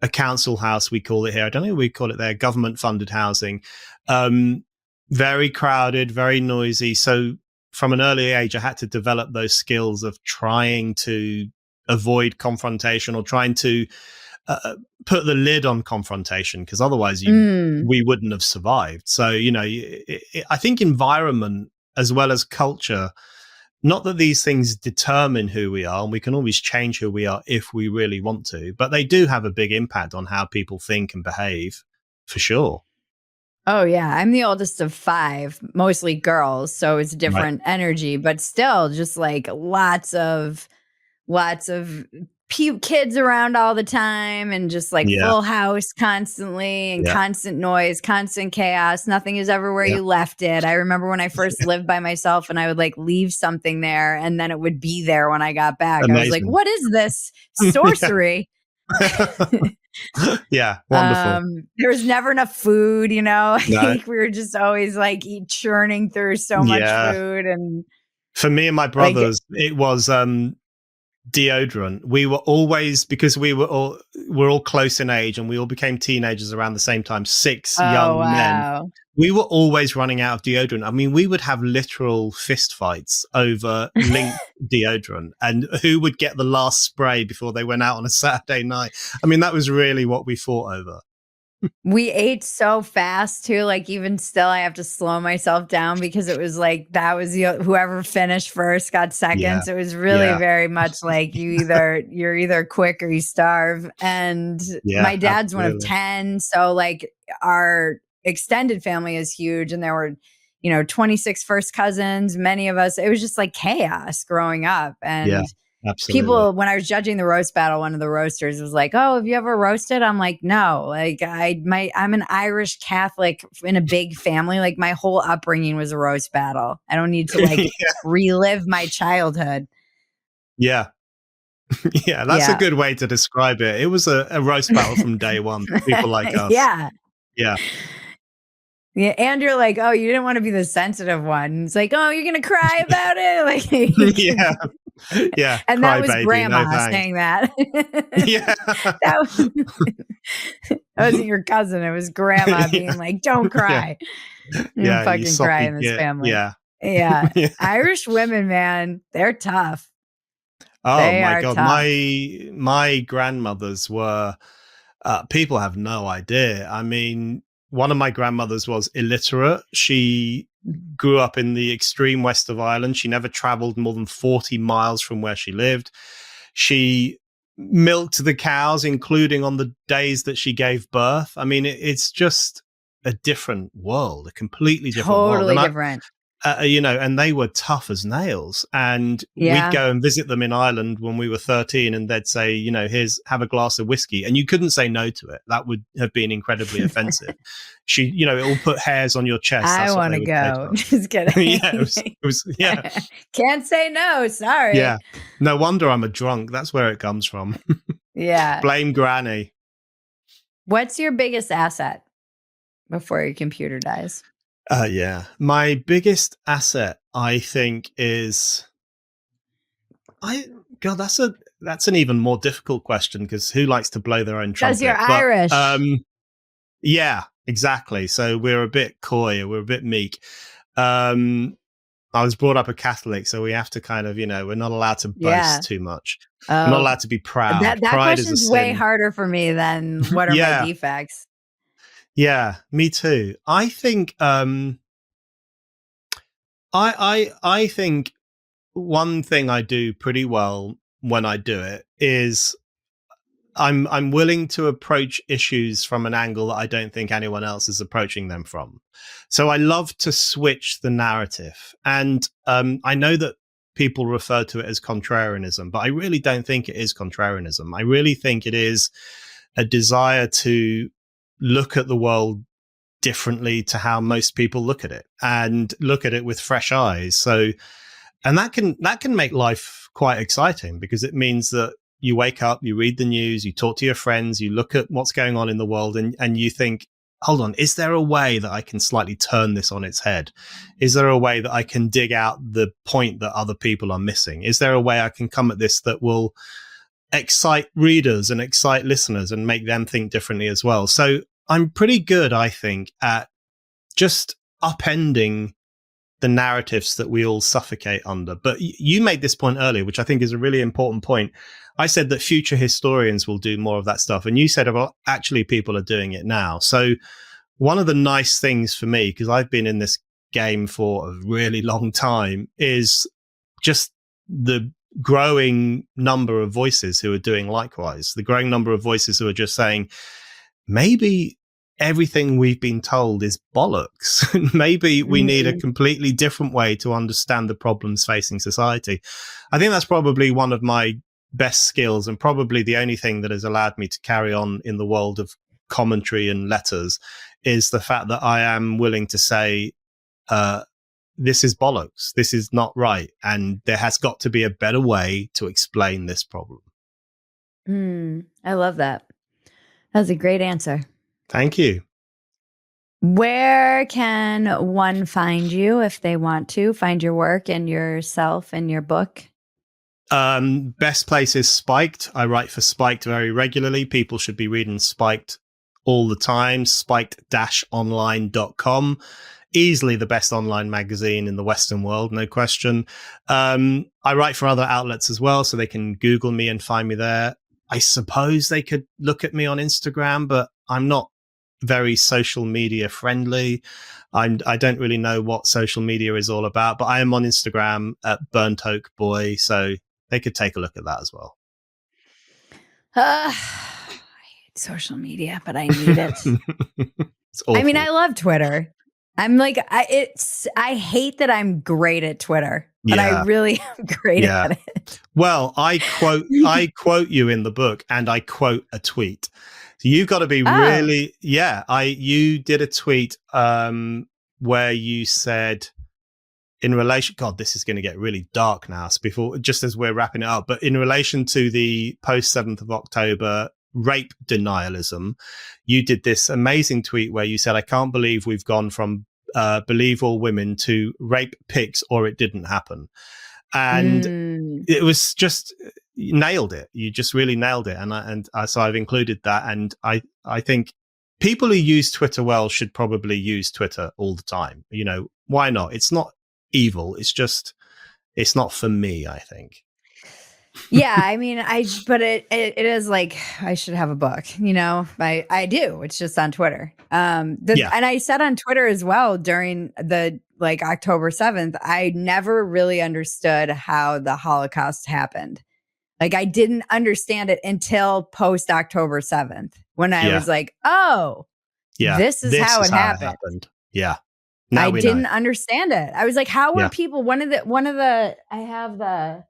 A council house, we call it here. I don't know what we call it there. Government funded housing. Very crowded, very noisy. So from an early age, I had to develop those skills of trying to avoid confrontation or trying to put the lid on confrontation, because otherwise we wouldn't have survived. So, you know, I think environment as well as culture not that these things determine who we are, and we can always change who we are if we really want to, but they do have a big impact on how people think and behave, for sure. Oh yeah, I'm the oldest of 5, mostly girls, so it's different energy, but still just like lots of kids around all the time, and just like full house constantly, and constant noise, constant chaos. Nothing is ever where you left it. I remember when I first lived by myself and I would like leave something there and then it would be there when I got back. Amazing. I was like, what is this sorcery? Yeah, wonderful. There was never enough food, you know. No. We were just always like churning through so much food. And for me and my brothers, it was deodorant. We were always, because we're all close in age and we all became teenagers around the same time, 6 young men. We were always running out of deodorant. I mean, we would have literal fist fights over Link deodorant and who would get the last spray before they went out on a Saturday night. I mean, that was really what we fought over. We ate so fast too. Like even still, I have to slow myself down because it was like that was whoever finished first got seconds. It was really very much like you're either quick or you starve. And my dad's one of 10, so like our extended family is huge, and there were 26 first cousins. Many of us. It was just like chaos growing up, and. Absolutely. People, when I was judging the roast battle, one of the roasters was like, "Oh, have you ever roasted?" I'm like, "No." Like I'm an Irish Catholic in a big family. Like my whole upbringing was a roast battle. I don't need to like relive my childhood. Yeah. Yeah, that's a good way to describe it. It was a roast battle from day one. People like us. Yeah. Yeah. Yeah, and you're like, oh, you didn't want to be the sensitive one. It's like, oh, you're gonna cry about it, like yeah. And cry, that was baby, grandma saying that. Yeah, that wasn't your cousin. It was grandma being like, don't cry. Yeah, fucking cry in this family. Yeah. Irish women, man, they're tough. Oh my God, tough. My grandmothers were. People have no idea. I mean, one of my grandmothers was illiterate. She grew up in the extreme west of Ireland. She never traveled more than 40 miles from where she lived. She milked the cows, including on the days that she gave birth. I mean, it's just a different world, a completely different world. Totally different. And they were tough as nails. And we'd go and visit them in Ireland when we were 13, and they'd say, have a glass of whiskey. And you couldn't say no to it. That would have been incredibly offensive. It will put hairs on your chest. I want to go. Just kidding. It was. Can't say no. Sorry. Yeah. No wonder I'm a drunk. That's where it comes from. Yeah. Blame Granny. What's your biggest asset before your computer dies? My biggest asset, I think, is that's an even more difficult question, because who likes to blow their own trumpet? Because you're Irish. Yeah, exactly. So we're a bit coy, we're a bit meek. I was brought up a Catholic, so we have to kind of, we're not allowed to boast too much. We're not allowed to be proud. That Pride question's is a way sin. harder for me than what are my defects. Yeah, me too. I think I think one thing I do pretty well when I do it is I'm willing to approach issues from an angle that I don't think anyone else is approaching them from. So I love to switch the narrative. And I know that people refer to it as contrarianism, but I really don't think it is contrarianism. I really think it is a desire to look at the world differently to how most people look at it, and look at it with fresh eyes. So, and that can make life quite exciting, because it means that you wake up, you read the news, you talk to your friends, you look at what's going on in the world, and you think, hold on, is there a way that I can slightly turn this on its head? Is there a way that I can dig out the point that other people are missing? Is there a way I can come at this that will excite readers and excite listeners and make them think differently as well? So I'm pretty good, I think, at just upending the narratives that we all suffocate under. But you made this point earlier, which I think is a really important point. I said that future historians will do more of that stuff. And you said, well, actually, people are doing it now. So one of the nice things for me, because I've been in this game for a really long time, is just the growing number of voices who are doing likewise, the growing number of voices who are just saying, maybe everything we've been told is bollocks. Maybe we need a completely different way to understand the problems facing society. I think that's probably one of my best skills, and probably the only thing that has allowed me to carry on in the world of commentary and letters, is the fact that I am willing to say, this is bollocks. This is not right. And there has got to be a better way to explain this problem. I love that. That was a great answer. Thank you. Where can one find you if they want to find your work and yourself and your book? Best place is Spiked. I write for Spiked very regularly. People should be reading Spiked all the time. Spiked-online.com. Easily the best online magazine in the Western world, no question. I write for other outlets as well, so they can Google me and find me there. I suppose they could look at me on Instagram, but I'm not very social media friendly. I don't really know what social media is all about, but I am on Instagram at Burnt Oak Boy, so they could take a look at that as well. I hate social media, but I need it. It's awful. I mean, I love Twitter. I'm like, I hate that I'm great at Twitter, but I really am great at it. Well, I quote you in the book, and I quote a tweet. So you've got to be really, you did a tweet where you said, in relation, God, this is going to get really dark now. So just as we're wrapping it up, but in relation to the post 7th of October rape denialism, you did this amazing tweet where you said, I can't believe we've gone from believe all women to rape pics or it didn't happen. And it was just, you nailed it. You just really nailed it. So I've included that. And I think people who use Twitter well should probably use Twitter all the time. You know, why not? It's not evil. It's just, it's not for me, I think. Yeah, I mean, but it is like, I should have a book, you know, I do. It's just on Twitter. And I said on Twitter as well during the October 7th, I never really understood how the Holocaust happened. Like, I didn't understand it until post October 7th when I was like, oh, this is how it happened. Yeah. I didn't understand it. I was like, how were people, one of the, I have the,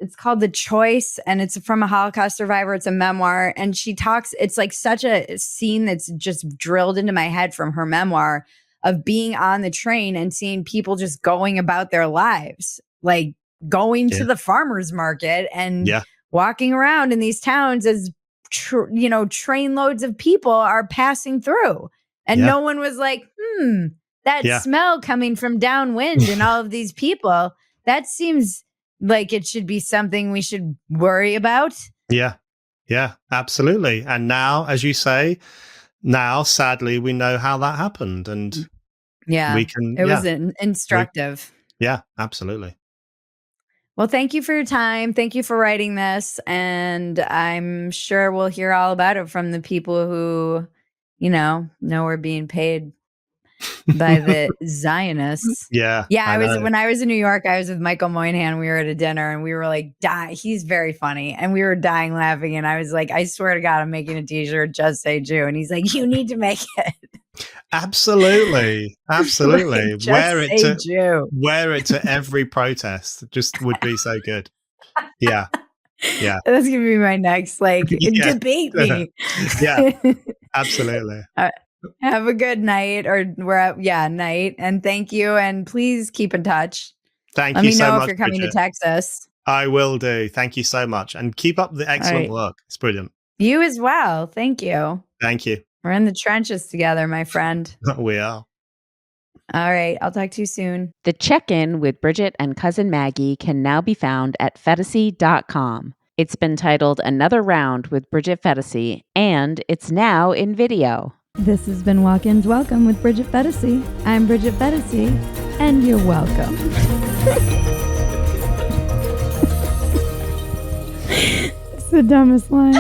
it's called The Choice, and it's from a Holocaust survivor. It's a memoir, and she talks, it's like such a scene that's just drilled into my head from her memoir of being on the train and seeing people just going about their lives, like going to the farmer's market and walking around in these towns as train loads of people are passing through, and no one was like, that smell coming from downwind and all of these people, that seems like it should be something we should worry about. Yeah, absolutely. And now, as you say, sadly, we know how that happened, and we can. It was instructive. Absolutely. Well, thank you for your time. Thank you for writing this, and I'm sure we'll hear all about it from the people who, know we're being paid by the Zionists. When I was in New York, I was with Michael Moynihan. We were at a dinner and we were like, he's very funny. And we were dying laughing. And I was like, I swear to God, I'm making a t-shirt, just say Jew. And he's like, you need to make it. Absolutely. Like, wear it to every protest. Just would be so good. Yeah. That's gonna be my next debate me. Absolutely. Have a good night, night, and thank you. And please keep in touch. Let me know if you're coming Bridget. To Texas. I will do. Thank you so much, and keep up the excellent work. It's brilliant. You as well. Thank you. Thank you. We're in the trenches together, my friend. We are. All right. I'll talk to you soon. The Check-In with Bridget and Cousin Maggie can now be found at Phetasy.com. It's been titled Another Round with Bridget Phetasy, and it's now in video. This has been Walk-Ins Welcome with Bridget Phetasy. I'm Bridget Phetasy, and you're welcome. It's the dumbest line.